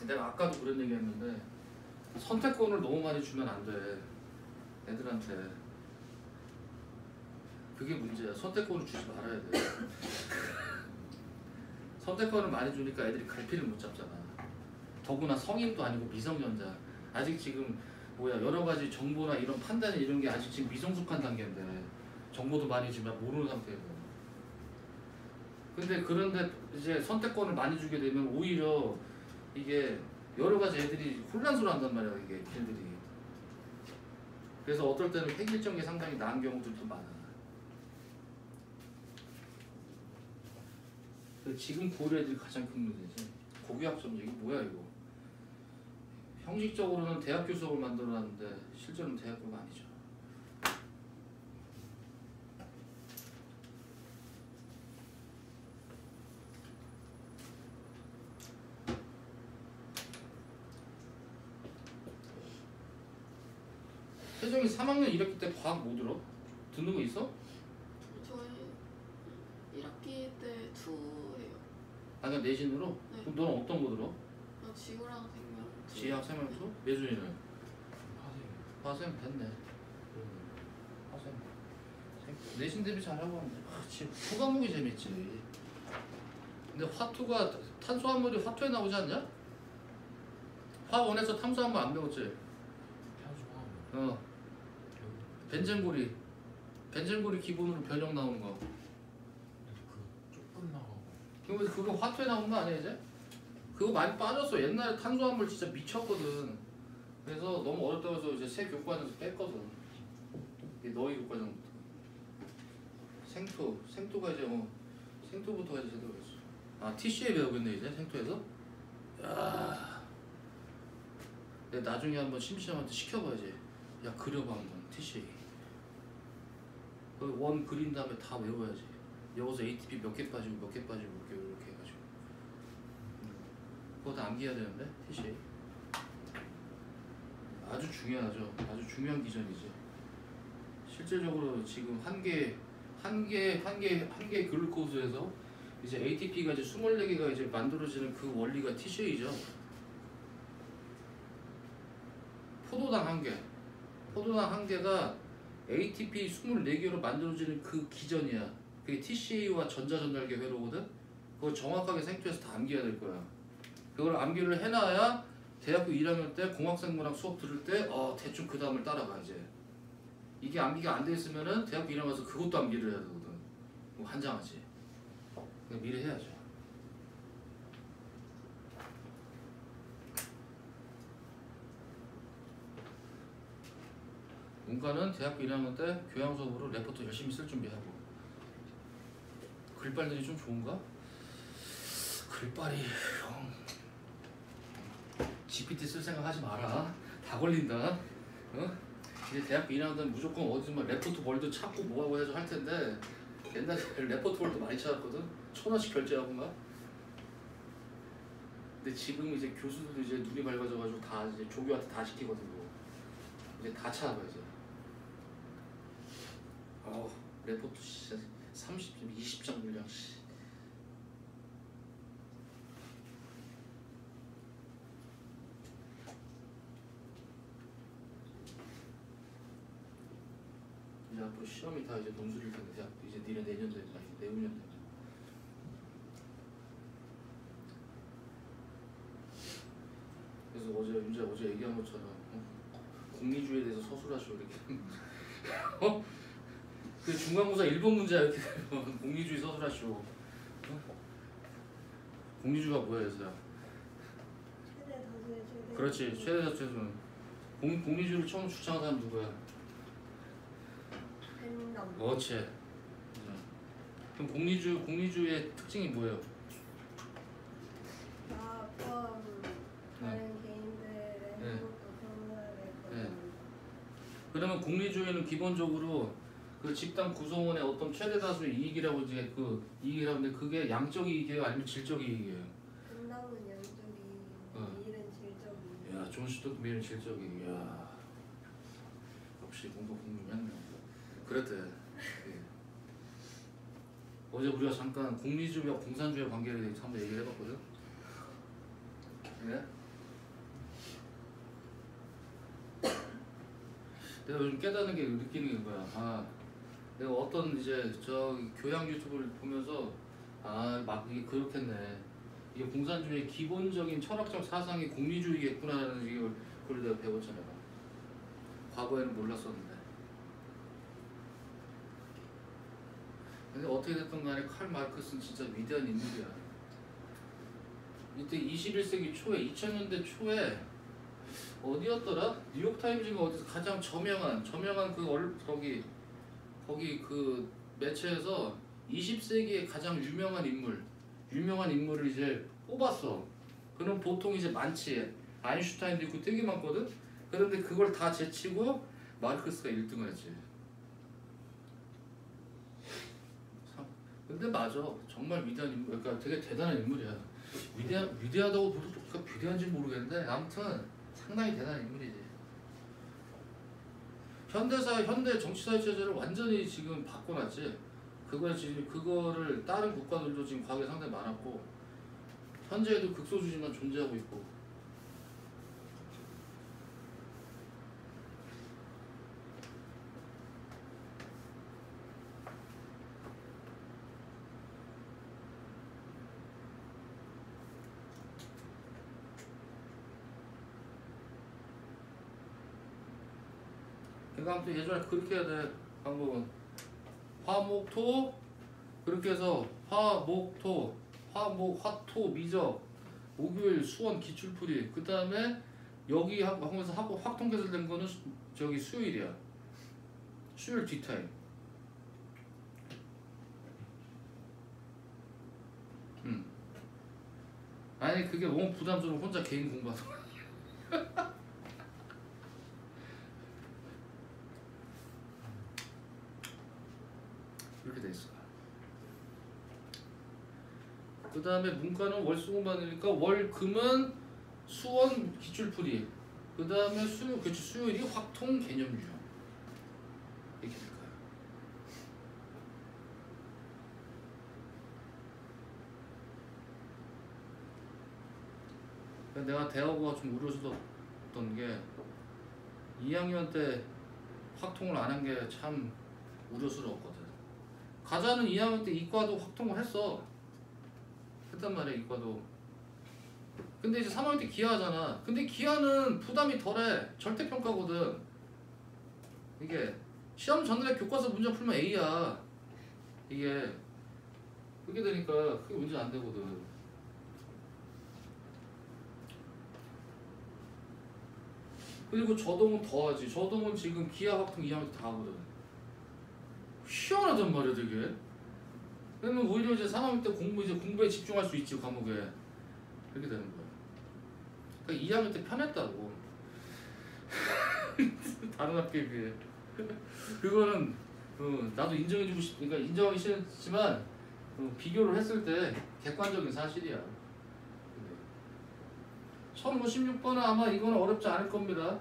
내가 아까도 그런 얘기 했는데 선택권을 너무 많이 주면 안 돼. 애들한테. 그게 문제야. 선택권을 주지 말아야 돼. 선택권을 많이 주니까 애들이 갈피를 못 잡잖아. 더구나 성인도 아니고 미성년자. 아직 지금 여러 가지 정보나 이런 판단 이런 게 아직 지금 미성숙한 단계인데 정보도 많이 지금 모르는 상태고. 근데 그런데 이제 선택권을 많이 주게 되면 오히려 이게 여러 가지 애들이 혼란스러워한단 말이야 이게 애들이. 그래서 어떨 때는 획일적인 게 상당히 나은 경우들도 많아. 지금 고려 애들이 가장 큰 문제지. 고교학점 이게 뭐야 이거. 형식적으로는 대학교 수업을 만들어놨는데 실제로는 대학교가 아니죠. 혜정이 3학년 1학기 때 과학 뭐 들어? 듣는 거 있어? 저희 1학기 때 2예요. 아 그냥 내신으로? 네. 그럼 너는 어떤 거 들어? 지구랑 생명. 지학 생명수? 예준이는? 하세요. 화생 됐네. 화생. 내신 대비 잘하고 하면 돼. 그렇지. 토과목이 재밌지. 근데 화투가 탄수화물이 화투에 나오지 않냐? 화원에서 탄수화물 안 배웠지? 탄수화물. 어. 벤젠고리 기본으로 변형 나오는 거. 그 조금 나가고. 그거 화투에 나오는 거 아니야 이제? 그거 많이 빠졌어. 옛날에 탄수화물 진짜 미쳤거든. 그래서 너무 어렵다고 해서 이제 새 교과서에서 뺐거든. 이게 너희 교과서부터. 생토가 이제 생토부터 해야 제대로 했어. 아 TCA 배우겠네 이제 생토에서. 야. 내가 나중에 한번 심시험한테 시켜봐야지. 야 그려봐 한번 TCA. 그 원 그린 다음에 다 외워야지. 여기서 ATP 몇 개 빠지고 몇 개 빠지고 이렇게 해가지고. 그거 다 암기해야 되는데 TCA. 아주 중요하죠. 아주 중요한 기전이지. 실질적으로 지금 한 개 글루코스에서 이제 ATP가 이제 24개가 이제 만들어지는 그 원리가 TCA죠. 포도당 한 개가 ATP 24개로 만들어지는 그 기전이야. 그게 TCA와 전자전달계 회로거든. 그거 정확하게 생투에서 다 암기해야 될 거야. 그걸 암기를 해놔야 대학교 1학년 때 공학생물학 수업 들을 때 대충 그 다음을 따라가 이제. 이게 암기가 안 돼 있으면은 대학교 1학년 가서 그것도 암기를 해야 되거든. 뭐 한장하지. 그냥 미리 해야죠. 문과는 대학교 1학년 때 교양 수업으로 레포트 열심히 쓸 준비하고. 글빨들이 좀 좋은가? 글빨이 형 GPT 쓸 생각 하지 마라. 다 걸린다. 어? 이제 대학교 1학년 때는 무조건 어디서 레포트 월드 찾고 뭐하고 해서 할 텐데 옛날에 레포트 월드 많이 찾았거든. 1,000원씩 결제하고 막. 근데 지금 이제 교수들도 이제 눈이 밝아져가지고 다 이제 조교한테 다 시키거든. 뭐. 이제 다 찾아봐 이제. 레포트 진짜 30점, 20점 분량 씨. 이제 앞으로 시험이 다 이제 논술일 텐데 이제 니네 내년 되면 내후년 되면. 그래서 어제 얘기한 것처럼 공리주의에 대해서 서술하시오 이렇게. 그 중간고사 1번 문제야 이렇게 되면 공리주의 서술하시오. 공리주의가 뭐야 그래서? 최대 다수의 최대. 그렇지 최대 다수는 공리주의를 처음 주창한 사람 누구야? 팬덤. 그렇지. 그럼 공리주의의 특징이 뭐예요? 다 포함 다른 개인들의 네. 행복도 평등하게 네. 거듭난다. 그러면 공리주의는 기본적으로 그 집단 구성원의 어떤 최대 다수의 이익이라고 이제 그 이익이라고 하는데 그게 양적 이익이에요 아니면 질적 이익이에요? 팬덤은 양쪽이, 일은 질적이. 야 존 스튜어트 밀은 질적 이익. 야 역시 공부 공부했네. 그랬대. 예. 어제 우리가 잠깐 공리주의와 공산주의 관계에 대해서 한번 얘기를 해봤거든. 네? 내가 요즘 깨닫는 게 느끼는 거야. 내가 어떤 이제 저 교양 유튜브를 보면서 막 이게 그렇겠네. 이게 공산주의의 기본적인 철학적 사상이 공리주의겠구나라는 걸 내가 배웠잖아. 과거에는 몰랐었는데. 근데 어떻게 됐든 간에 칼 마르크스는 진짜 위대한 인물이야. 이때 21세기 초에 2000년대 초에 어디였더라? 뉴욕타임즈가 어디서 가장 저명한 거기 그 매체에서 20세기의 가장 유명한 인물을 이제 뽑았어. 그럼 보통 이제 많지. 아인슈타인도 있고 되게 많거든. 그런데 그걸 다 제치고 마르크스가 1등을 했지. 근데 맞아. 정말 위대한 인물. 그러니까 되게 대단한 인물이야. 위대하다고 비대한지 모르겠는데 아무튼 상당히 대단한 인물이지. 현대 정치사회 체제를 완전히 지금 바꿔놨지. 그거를 다른 국가들도 지금 과거에 상당히 많았고 현재에도 극소수지만 존재하고 있고. 그러니까 아무튼 예전에 그렇게 해야 돼. 방법은 화목토 그렇게 해서 화목토 화목 화토 미적 목요일 수원 기출풀이 그 다음에 여기 하면서 확통 개설된 거는 저기 수요일이야. 수요일 뒷타임. 아니 그게 너무 부담스러워. 혼자 개인 공부하는 이렇게 돼 있어. 그 다음에 문과는 월수공반이니까 월금은 수원 기출풀이. 그 다음에 수요일이 확통 개념 유형. 이렇게 될 거야. 내가 대하고가 좀 우려스러웠던 게 2학년 때 확통을 안 한 게 참 우려스러웠거든. 가자는 2학년 때 이과도 확통을 했어. 했단 말이야 이과도. 근데 이제 3학년 때 기하잖아. 근데 기하는 부담이 덜해. 절대평가거든. 이게 시험 전날에 교과서 문제 풀면 A야. 이게 그렇게 되니까 그게 문제 안 되거든. 그리고 저동은 더하지. 저동은 지금 기하 확통 2학년 때 다 하거든. 희한하단 말이야 되게. 그러면 오히려 이제 3학년 때 공부에 집중할 수 있지 과목에. 그렇게 되는 거야. 그러니까 2학년 때 편했다고. 다른 학교에 비해. 그거는 나도 인정해주고 그러니까 인정하기 싫지만 비교를 했을 때 객관적인 사실이야. 1056번은 아마 이거는 어렵지 않을 겁니다.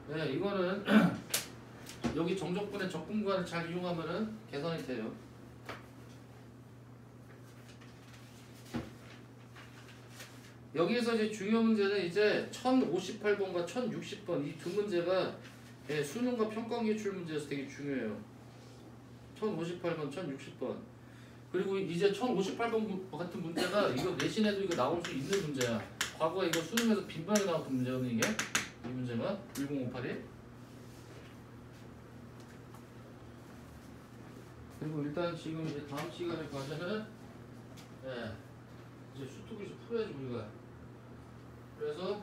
네, 이거는 여기 정적분의 적분관을 잘 이용하면은 계산이 돼요. 여기에서 이제 중요 문제는 이제 1058번과 1060번 이 두 문제가 수능과 평가 기출 문제에서 되게 중요해요. 1058번, 1060번. 그리고 이제 1058번 같은 문제가 이거 내신에도 이거 나올 수 있는 문제야. 과거에 이거 수능에서 빈번하게 나왔던 문제거든 이게. 이 문제가 10581. 그리고 일단 지금 이제 다음 시간에 과제는 이제 수특기에서 풀어야지 우리가. 그래서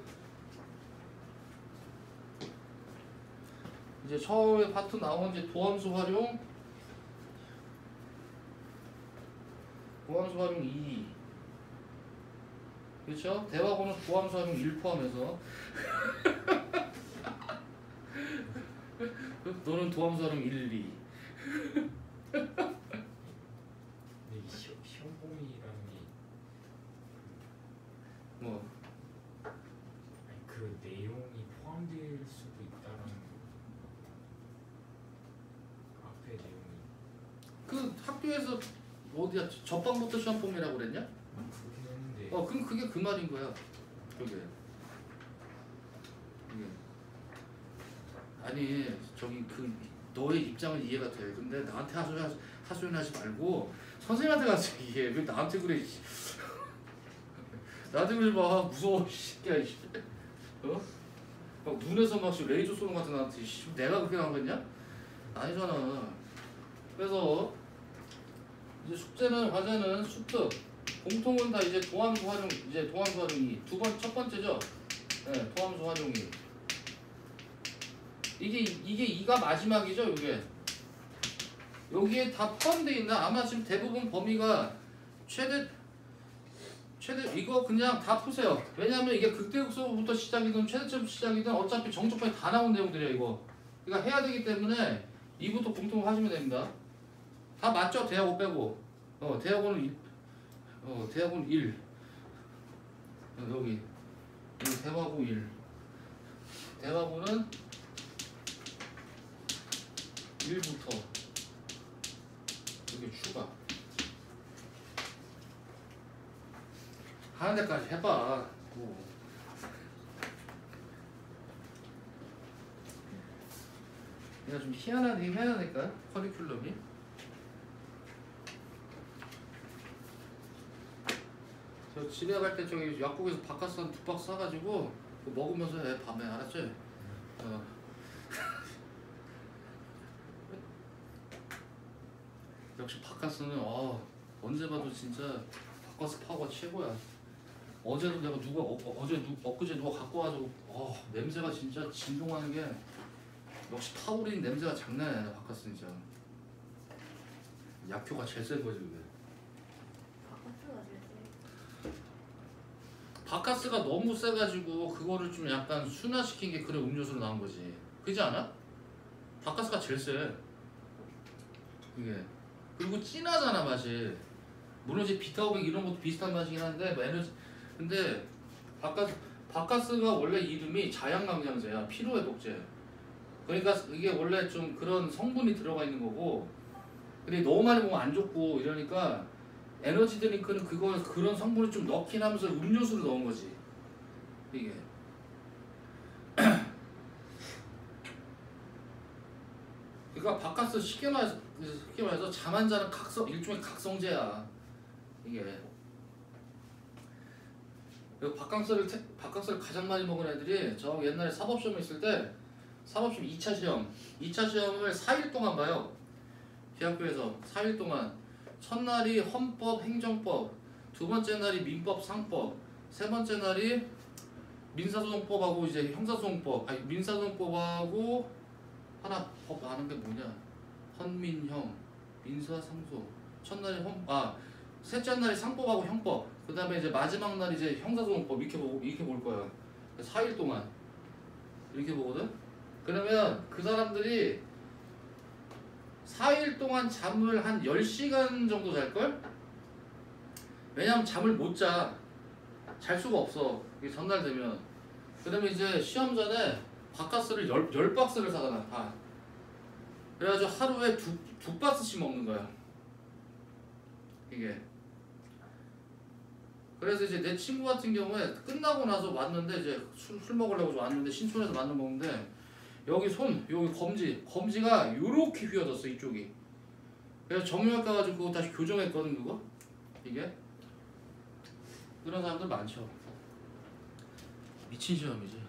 이제 처음에 파트 나온 이제 도함수 활용 2. 그렇죠? 대화고는 도함수 활용 1 포함해서 너는 도함수 활용 1, 2. 근데 이 시험범위라는 게 뭐 아니 그 내용이 포함될 수도 있다라는 앞에 내용이 그 학교에서 어디야 전반부터 시험 폼이라고 그랬냐? 그렇긴 했는데 그럼 그게 그 말인 거야. 그게. 아니 저기 너의 입장은 이해가 돼. 근데 나한테 하소연 하지 말고 선생님한테 가서 이해. 왜 나한테 그래? 나한테 그러지 마. 무서워. 새끼야. 막 눈에서 막 레이저 쏘는 것 같은 나한테. 내가 그렇게 나온 거냐? 아니잖아. 그래서 이제 숙제는 과제는 수특 공통은 다 이제 도함수 활용 2. 첫 번째죠. 네, 도함수 활용 2. 이게 2가 마지막이죠. 여기에 다 포함되어 있나? 아마 지금 대부분 범위가 최대 이거 그냥 다 푸세요. 왜냐하면 이게 극대극소부터 시작이든 최대값부터 시작이든 어차피 정적분이 다 나온 내용들이야 이거. 그러니까 해야 되기 때문에 2부터 공통으로 하시면 됩니다. 다 맞죠? 대하고 빼고. 대하고는 1. 여기 대하고 1. 대하고는 1부터 이렇게 추가 하는 데까지 해봐. 뭐. 내가 좀 희한하게 해야 되니까 커리큘럼이. 저 집에 갈 때 저기 약국에서 바카스 한 2박스 사가지고 그거 먹으면서 해 밤에. 알았지? 역시 바카스는 언제 봐도 진짜 바카스 파워가 최고야. 어제도 내가 엊그제 누가 갖고 와가지고 냄새가 진짜 진동하는 게 역시 타우린 냄새가 장난이 아니야. 바카스 진짜 약효가 제일 센 거지 그게. 바카스가 제일 세. 바카스가 너무 세가지고 그거를 좀 약간 순화시킨 게 그런 음료수로 나온 거지. 그렇지 않아? 바카스가 제일 세 이게. 그리고 진하잖아 맛이. 물론 이제 비타오백 이런 것도 비슷한 맛이긴 한데 뭐 에너지. 근데 바카스가 원래 이름이 자양강장제야. 피로회복제. 그러니까 이게 원래 좀 그런 성분이 들어가 있는 거고. 근데 너무 많이 먹으면 안 좋고 이러니까 에너지 드링크는 그런 성분을 좀 넣긴 하면서 음료수로 넣은 거지 이게. 그러니까 바카스 쉽게 말해서 잠 안 자는 일종의 각성제야 이게. 바카스를 가장 많이 먹은 애들이 저 옛날에 사법시험 있을 때 사법시험 2차 시험을 4일 동안 봐요. 대학교에서 4일 동안. 첫날이 헌법, 행정법, 두 번째 날이 민법, 상법, 세 번째 날이 민사소송법하고 이제 형사소송법. 아니 민사소송법하고 하나 법 아는 게 뭐냐? 헌민형, 민사상소. 첫날이 셋째 날이 상법하고 형법. 그 다음에 이제 마지막 날이 이제 형사소송법 이렇게 볼 거야. 4일 동안 이렇게 보거든. 그러면 그 사람들이 4일 동안 잠을 한 10시간 정도 잘걸? 왜냐면 잠을 못 자. 잘 수가 없어. 이게 전날 되면. 그러면 이제 시험 전에 바카스를 10박스를 사잖아 다. 그래가지고 하루에 두 박스씩 먹는 거야 이게. 그래서 이제 내 친구 같은 경우에 끝나고 나서 왔는데 이제 술 먹으려고 왔는데 신촌에서 먹는데 여기 검지가 요렇게 휘어졌어 이쪽이. 그래서 정형외과 가가지고 그거 다시 교정했거든 그거 이게. 그런 사람들 많죠. 미친 시험이지.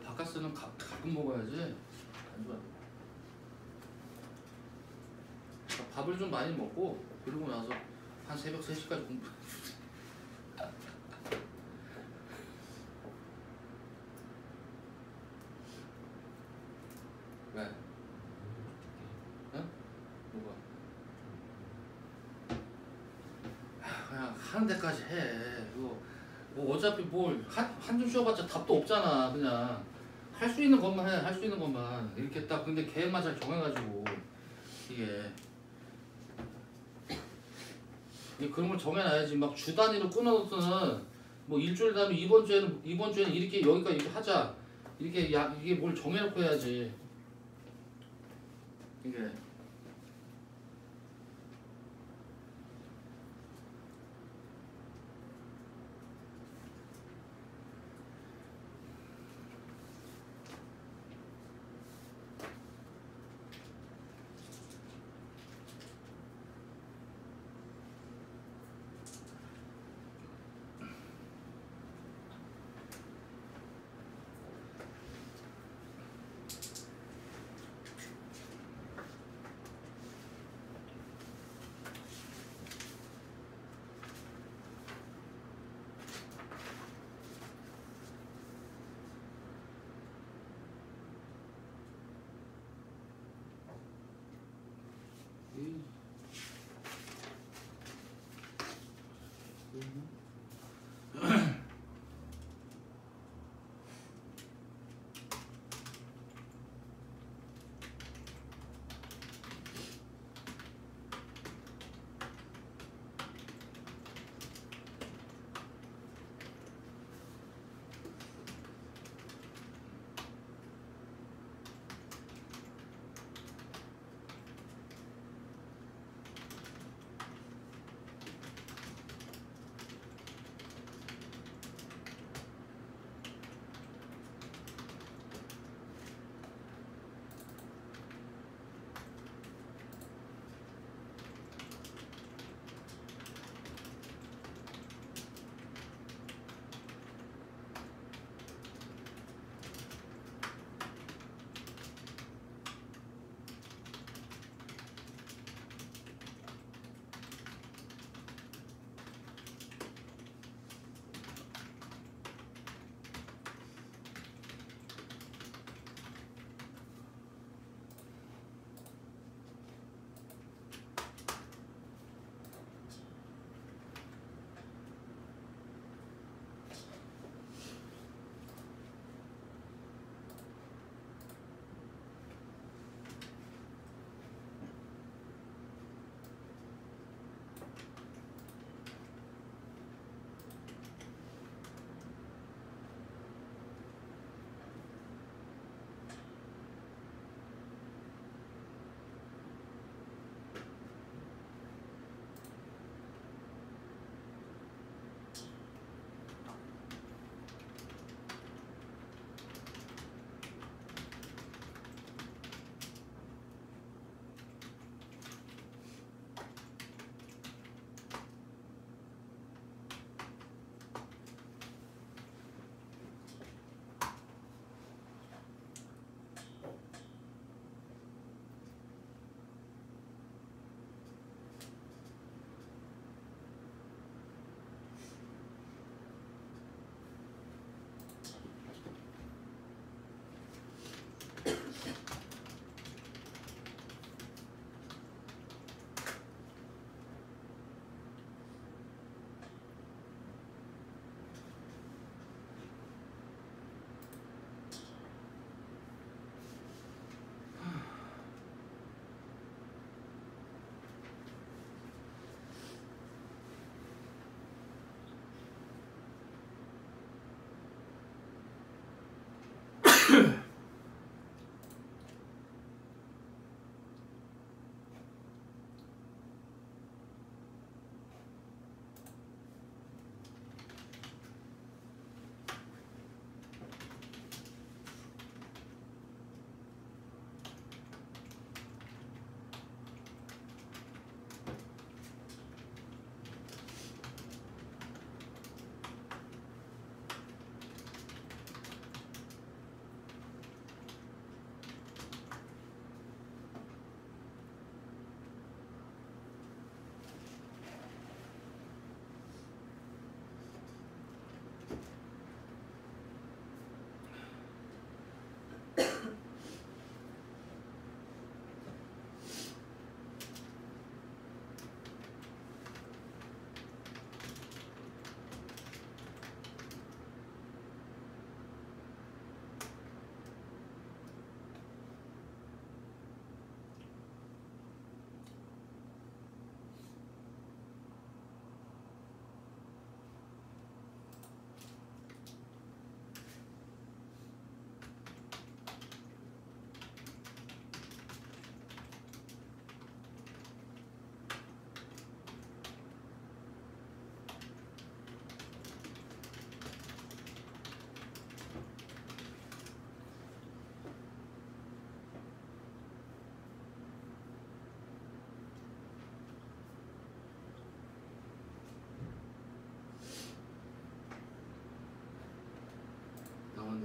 바카스는 가끔 먹어야지 안 좋아. 밥을 좀 많이 먹고 그러고 나서 한 새벽 3시까지 공부. 왜? 응? 뭐가? 그냥 하는 데까지 해. 뭐 어차피 한줌 쉬어봤자 답도 없잖아. 그냥 할 수 있는 것만 해. 할 수 있는 것만 이렇게 딱. 근데 계획만 잘 정해가지고 이게 그런 걸 정해놔야지. 막 주 단위로 끊어놓고는 뭐 일주일 다음에 이번 주에는 이렇게 여기까지 하자 이게 뭘 정해놓고 해야지 이게.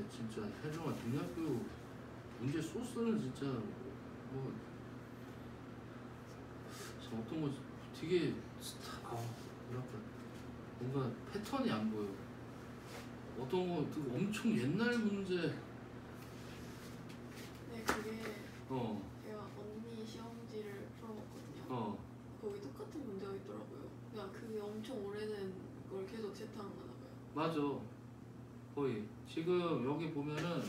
진짜 혜정아 니네 학교 문제 소스는 진짜 뭐 어떤 거 되게 뭐랄까 뭔가 패턴이 안 보여. 어떤 거 되게 엄청 옛날 문제. 네, 그게 어. 제가 언니 시험지를 풀어봤거든요. 어. 거기 똑같은 문제가 있더라고요. 그냥 그게 엄청 오래된 걸 계속 재탕하나 봐요. 맞아. 거의 지금 여기 보면은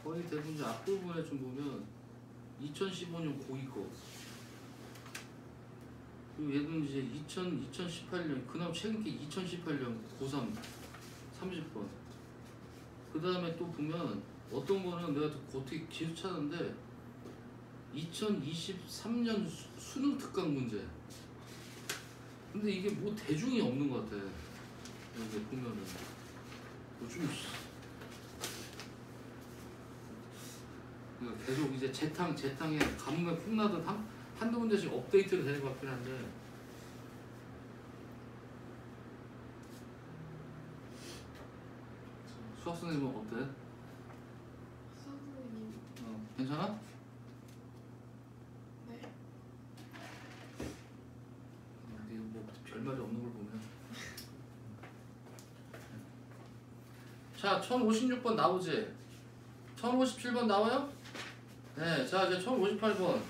거의 대부분 이제 앞부분에 좀 보면 2015년 고2 거 그리고 얘는 이제 2018년 그나마 최근 게 2018년 고3 30번 그 다음에 또 보면 어떤 거는 내가 어떻게 기수 찾았는데 2023년 수능 특강 문제 근데 이게 뭐 대중이 없는 것 같아. 여기 보면은 좀 그러니까 계속 이제 재탕에 가뭄에 콩나듯 한두 군데씩 업데이트를 되는 것 같긴 한데 수학 선생님은 어때? 선생님, 괜찮아? 네. 근데 뭐 별말이 없는 걸 보면 자 1056번 나오지? 1057번 나와요? 네, 자 이제 1058번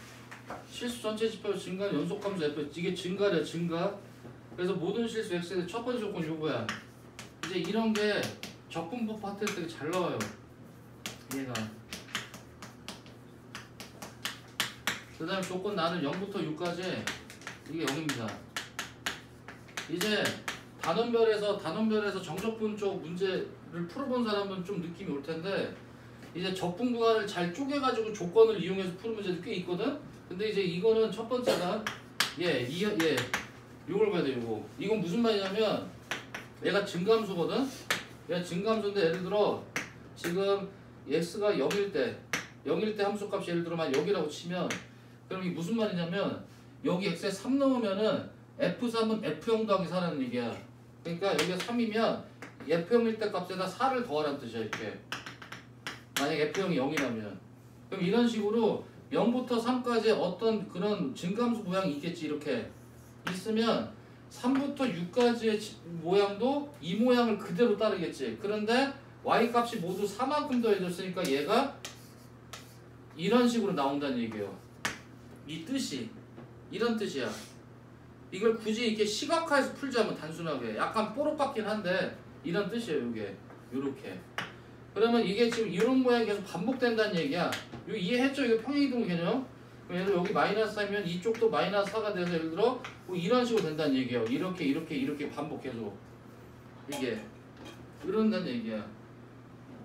실수 전체 지표 증가 연속함수 F 이게 증가래 증가 그래서 모든 실수 X의 첫 번째 조건 요거야. 이제 이런 게 적분법 파트에서 되게 잘 나와요. 얘가 그 다음 조건 나는 0부터 6까지 이게 0입니다. 이제 단원별에서 정적분 쪽 문제를 풀어본 사람은 좀 느낌이 올 텐데 이제 적분 구간을 잘 쪼개가지고 조건을 이용해서 푸는 문제도 꽤 있거든? 근데 이제 이거는 첫 번째가 요걸 봐야 돼 요거. 이건 무슨 말이냐면 얘가 증감수거든? 얘가 증감수인데 예를 들어 지금 x가 0일 때 함수값이 예를 들어 만 0이라고 치면 그럼 이게 무슨 말이냐면 여기 x에 3 넣으면은 f3은 f0 더하기 4라는 얘기야. 그러니까 여기가 3이면 f0일 때 값에다 4를 더하라는 뜻이야 이렇게. 만약에 f0이 0이라면 그럼 이런 식으로 0부터 3까지 어떤 그런 증감수 모양이 있겠지. 이렇게 있으면 3부터 6까지의 모양도 이 모양을 그대로 따르겠지. 그런데 y값이 모두 4만큼 더해졌으니까 얘가 이런 식으로 나온다는 얘기예요. 이 뜻이 이런 뜻이야. 이걸 굳이 이렇게 시각화해서 풀자면 단순하게 약간 뽀록 같긴 한데 이런 뜻이에요. 이게 요렇게. 그러면 이게 지금 이런 모양이 계속 반복된다는 얘기야. 이거 이해했죠? 이거 평행이동 개념. 예를 들어 여기 마이너스 4면 이쪽도 마이너스 4가 돼서 예를 들어 뭐 이런 식으로 된다는 얘기예요. 이렇게 반복 계속. 이게 이런다는 얘기야.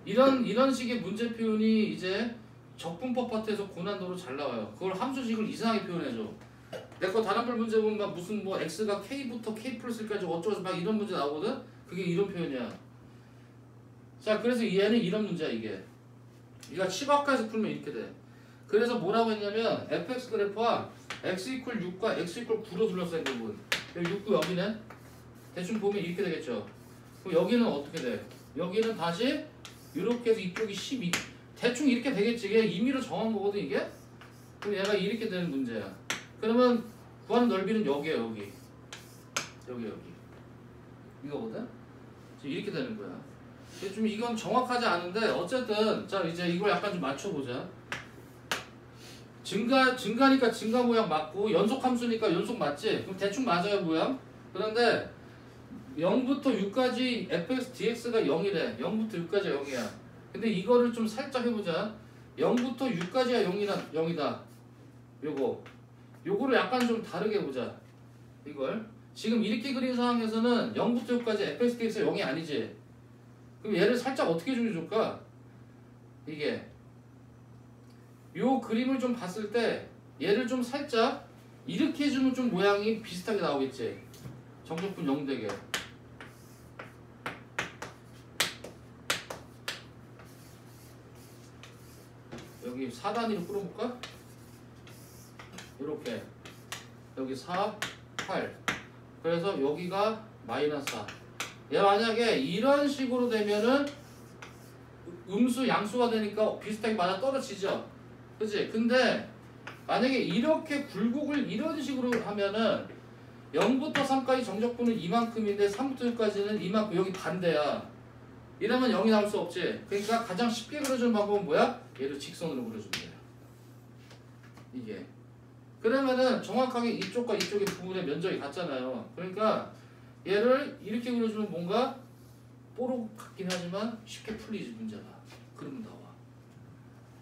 이런 식의 문제 표현이 이제 적분법 파트에서 고난도로 잘 나와요. 그걸 함수식을 이상하게 표현해줘. 내 거 단원별 문제 보면 막 무슨 뭐 x가 k부터 k 플러스까지 어쩌고서 막 이런 문제 나오거든? 그게 이런 표현이야. 자, 그래서 얘는 이런 문제야, 이게. 이거 시각화해서 풀면 이렇게 돼. 그래서 뭐라고 했냐면, fx 그래프와 x 이퀄 6과 x 이퀄 9로 둘러싸인 부분. 여기 6, 9 여기는 대충 보면 이렇게 되겠죠. 그럼 여기는 어떻게 돼? 여기는 다시 이렇게 해서 이쪽이 12. 대충 이렇게 되겠지. 이게 임의로 정한 거거든, 이게? 그럼 얘가 이렇게 되는 문제야. 그러면 구하는 넓이는 여기야, 여기. 여기. 이거거든? 지금 이렇게 되는 거야. 좀 이건 정확하지 않은데 어쨌든 자 이제 이걸 약간 좀 맞춰보자. 증가니까 증가 모양 맞고 연속함수니까 연속 맞지? 그럼 대충 맞아요 모양. 그런데 0부터 6까지 fx dx가 0이래. 0부터 6까지가 0이야. 근데 이거를 좀 살짝 해보자. 0부터 6까지가 0이다. 요거를 약간 좀 다르게 보자. 이걸 지금 이렇게 그린 상황에서는 0부터 6까지 fx dx가 0이 아니지. 그럼 얘를 살짝 어떻게 줄까? 이게 요 그림을 좀 봤을 때 얘를 좀 살짝 이렇게 해주면 좀 모양이 비슷하게 나오겠지. 정적분 0 되게. 여기 4단위로 풀어볼까? 이렇게 여기 4, 8 그래서 여기가 마이너스 4 얘 만약에 이런 식으로 되면은 음수 양수가 되니까 비슷하게 맞아 떨어지죠. 그치? 근데 만약에 이렇게 굴곡을 이런 식으로 하면은 0부터 3까지 정적분은 이만큼인데 3부터 6까지는 이만큼. 여기 반대야. 이러면 0이 나올 수 없지. 그러니까 가장 쉽게 그려주는 방법은 뭐야? 얘를 직선으로 그려주면 돼요. 이게. 그러면은 정확하게 이쪽과 이쪽의 부분의 면적이 같잖아요. 그러니까 얘를 이렇게 그려주면 뭔가 뽀록 같긴 하지만 쉽게 풀리지 문제가. 그러면 나와.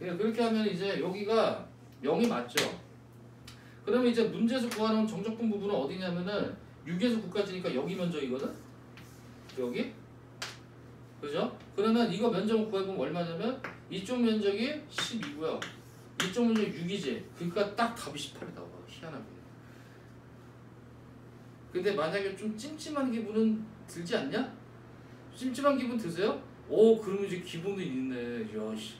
예, 그렇게 하면 이제 여기가 0이 맞죠. 그러면 이제 문제에서 구하는 정적분 부분은 어디냐면은 6에서 9까지니까 여기 면적이거든. 여기. 그죠? 그러면 이거 면적을 구해보면 얼마냐면 이쪽 면적이 12고요. 이쪽 면적이 6이지. 그러니까 딱 답이 18이 나와. 희한하게. 근데 만약에 좀 찜찜한 기분은 들지 않냐? 찜찜한 기분 드세요? 오, 그러면 이제 기분도 있네. 야, 씨.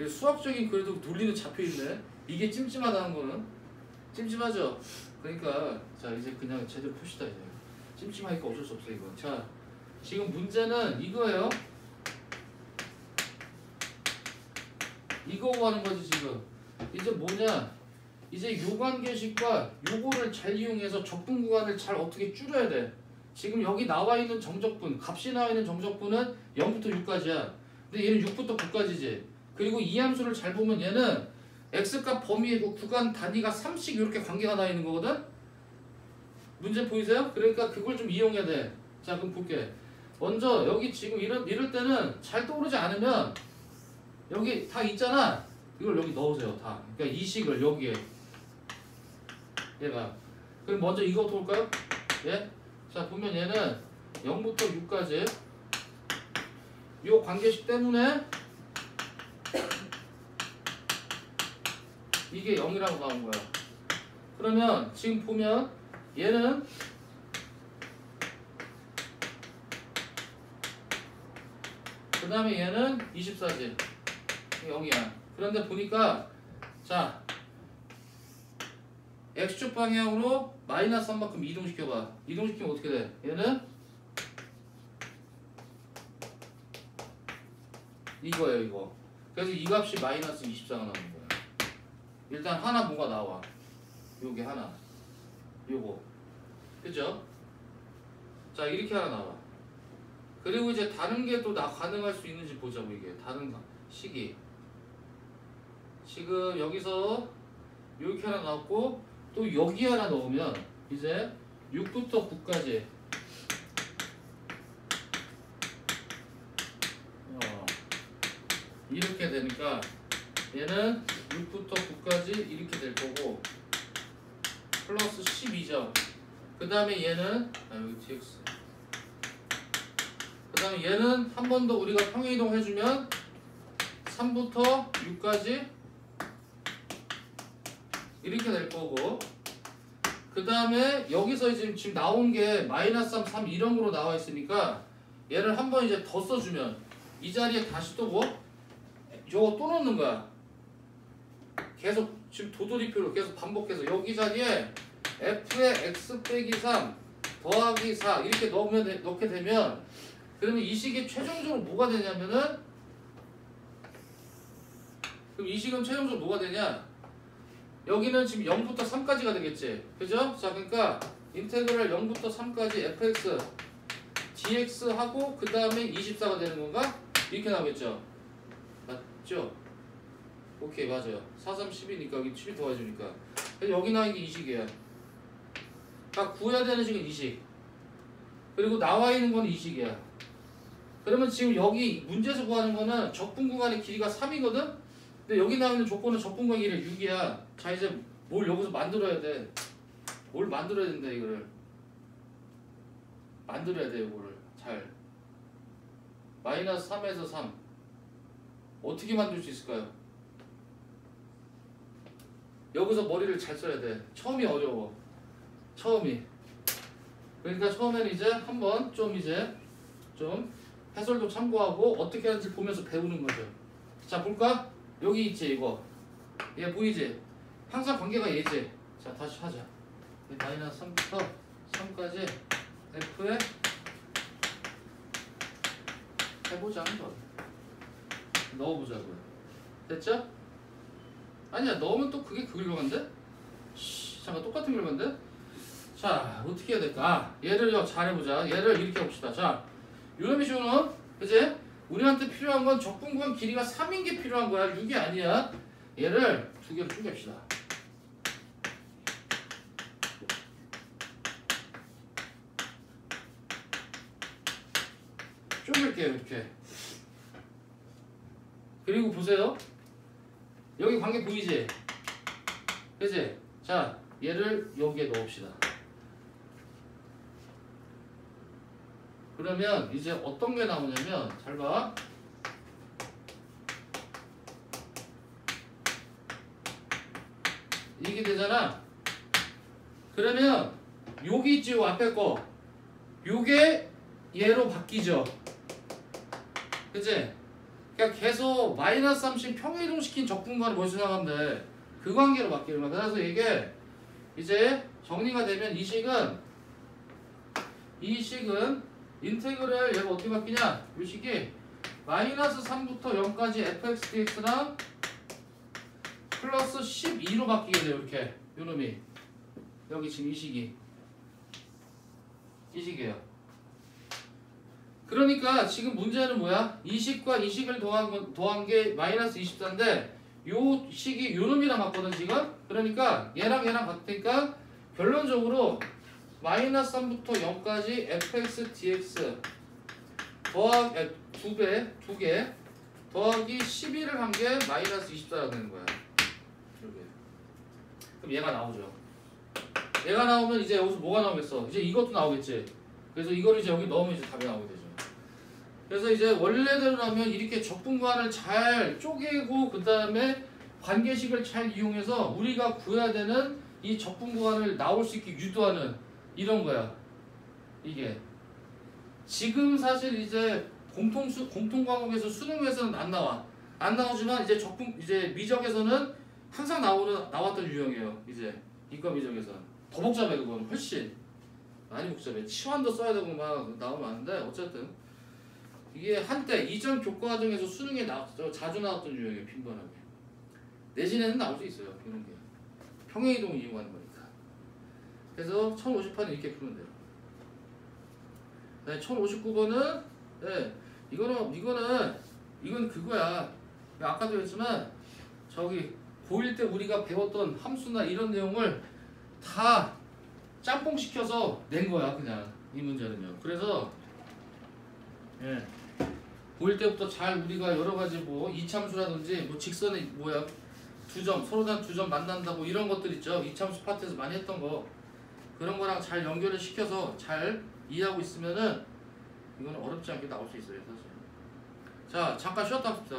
수학적인 그래도 논리는 잡혀있네. 이게 찜찜하다는 거는. 찜찜하죠? 그러니까 자 이제 그냥 제대로 푸시다 이제. 찜찜하니까 어쩔 수 없어 이거. 자 지금 문제는 이거예요. 이거 하는 거지 지금. 이제 뭐냐? 이제 요관계식과 요거를 잘 이용해서 적분 구간을 잘 어떻게 줄여야 돼. 지금 여기 나와 있는 정적분, 값이 나와 있는 정적분은 0부터 6까지야. 근데 얘는 6부터 9까지지. 그리고 이 함수를 잘 보면 얘는 x값 범위의 그 구간 단위가 3씩 이렇게 관계가 나 있는 거거든. 문제 보이세요? 그러니까 그걸 좀 이용해야 돼. 자 그럼 볼게. 먼저 여기 지금 이럴 때는 잘 떠오르지 않으면 여기 다 있잖아. 이걸 여기 넣으세요 다. 그러니까 이 식을 여기에. 얘가. 그럼 먼저 이거부터 볼까요? 예? 자 보면 얘는 0부터 6까지 요 관계식 때문에 이게 0이라고 나온 거야. 그러면 지금 보면 얘는 그 다음에 얘는 24지. 0이야. 그런데 보니까 자 x축 방향으로 마이너스 3만큼 이동시켜봐. 이동시키면 어떻게 돼? 얘는 이거예요 이거. 그래서 이 값이 마이너스 24가 나오는 거야. 일단 하나 뭐가 나와. 요게 하나. 요거. 그죠? 자 이렇게 하나 나와. 그리고 이제 다른 게 또 가능할 수 있는지 보자고 이게. 다른 식이. 지금 여기서 이렇게 하나 나왔고 또 여기 하나 넣으면 이제 6부터 9까지 이렇게 되니까 얘는 6부터 9까지 이렇게 될 거고 플러스 12죠. 그 다음에 얘는 여기 tx 그 다음에 얘는 한 번 더 우리가 평행이동 해주면 3부터 6까지 이렇게 될 거고 그 다음에 여기서 지금 나온 게 마이너스 3, 3 이런 거로 나와 있으니까 얘를 한 번 이제 더 써주면 이 자리에 다시 또 뭐? 저거 또 넣는 거야. 계속 지금 도돌이표로 계속 반복해서 여기 자리에 f의 x 빼기 3 더하기 4 이렇게 넣게 되면 그러면 이 식이 최종적으로 뭐가 되냐면은 그럼 이 식은 최종적으로 뭐가 되냐? 여기는 지금 0부터 3까지가 되겠지. 그죠? 자, 그러니까 인테그랄 0부터 3까지 fx dx 하고 그 다음에 24가 되는 건가? 이렇게 나오겠죠. 맞죠? 오케이, 맞아요. 4, 3, 10이니까 여기 10이 더해주니까. 그래서 여기 나온 게 이 식이에요. 그러니까 구해야 되는 식은 이 식. 그리고 나와 있는 건 이 식이야. 그러면 지금 여기 문제에서 구하는 거는 적분 구간의 길이가 3이거든? 근데 여기 나오는 조건은 적분 구간 길이가 6이야. 자 이제 뭘 여기서 만들어야 돼. 뭘 만들어야 된다 이거를. 만들어야 돼 이거를 잘. 마이너스 3에서 3 어떻게 만들 수 있을까요? 여기서 머리를 잘 써야 돼. 처음이 어려워. 처음이. 그러니까 처음에는 이제 한번 좀 해설도 참고하고 어떻게 하는지 보면서 배우는 거죠. 자 볼까? 여기 있지 이거. 얘 보이지? 항상 관계가 얘지. 자 다시 하자. 마이너스 3부터 3까지 f의 넣어보자는 거. 넣어보자고요. 됐죠? 아니야, 넣으면 또 그게 그 결과인데? 잠깐 똑같은 결과인데? 자, 어떻게 해야 될까? 아, 얘를요, 잘해보자. 얘를 이렇게 해봅시다. 자, 유럽이쇼는, 그지? 우리한테 필요한 건 적분구간 길이가 3인 게 필요한 거야. 6이 아니야. 얘를 두 개로 쪼갭시다. 쪼갤게요, 이렇게. 그리고 보세요. 여기 관계 보이지? 그지? 자, 얘를 여기에 넣읍시다. 그러면 이제 어떤 게 나오냐면, 잘 봐. 이게 되잖아. 그러면 여기 있지, 요 앞에 거. 요게 얘로 바뀌죠. 그치? 그러니까 계속 마이너스 30 평이동시킨 적분관을 뭐로 생각하면 돼? 그 관계로 바뀌는 거야. 그래서 이게 이제 정리가 되면 이 식은 인테그랄 얘가 어떻게 바뀌냐? 이 식이 마이너스 3부터 0까지 fx dx랑 플러스 12로 바뀌게 돼요. 이렇게 요놈이 여기 지금 이 식이에요. 그러니까 지금 문제는 뭐야? 이 식과 이 식을 더한 게 마이너스 24인데 요 식이 요놈이랑 같거든 지금. 그러니까 얘랑 같으니까 결론적으로 마이너스 3부터 0까지 fx dx 더하기 2개 더하기 12를 한 게 마이너스 24가 되는 거야. 그럼 얘가 나오죠. 얘가 나오면 이제 여기서 뭐가 나오겠어? 이제 이것도 나오겠지. 그래서 이거를 이제 여기 넣으면 이제 답이 나오게 되죠. 그래서 이제 원래대로라면 이렇게 적분구간을 잘 쪼개고 그 다음에 관계식을 잘 이용해서 우리가 구해야 되는 이 적분구간을 나올 수 있게 유도하는 이런 거야. 이게 지금 사실 이제 공통 과목에서 수능에서는 안 나오지만 이제 미적에서는 항상 나왔던 유형이에요. 이제 이과 미적에서는 더 복잡해. 그거는 훨씬 많이 복잡해. 치환도 써야 되고 막 나오면 안 돼. 어쨌든 이게 한때 이전 교과과정에서 수능에 자주 나왔던 유형이에요. 빈번하게. 내신에는 나올 수 있어요. 이런 게 평행이동을 이용하는 거니까. 그래서 1058은 이렇게 푸면 돼요. 네, 1059번은 네, 이건 그거야. 아까도 했지만 저기 고1 때 우리가 배웠던 함수나 이런 내용을 다 짬뽕 시켜서 낸 거야. 그냥 이 문제는요. 그래서 예, 고1 때부터 잘 우리가 여러 가지 뭐 이참수라든지 뭐 직선의 뭐야 서로 단 두 점 만난다고 이런 것들 있죠. 이참수 파트에서 많이 했던 거 그런 거랑 잘 연결을 시켜서 잘 이해하고 있으면은 이거는 어렵지 않게 나올 수 있어요. 사실. 자, 잠깐 쉬었다 합시다.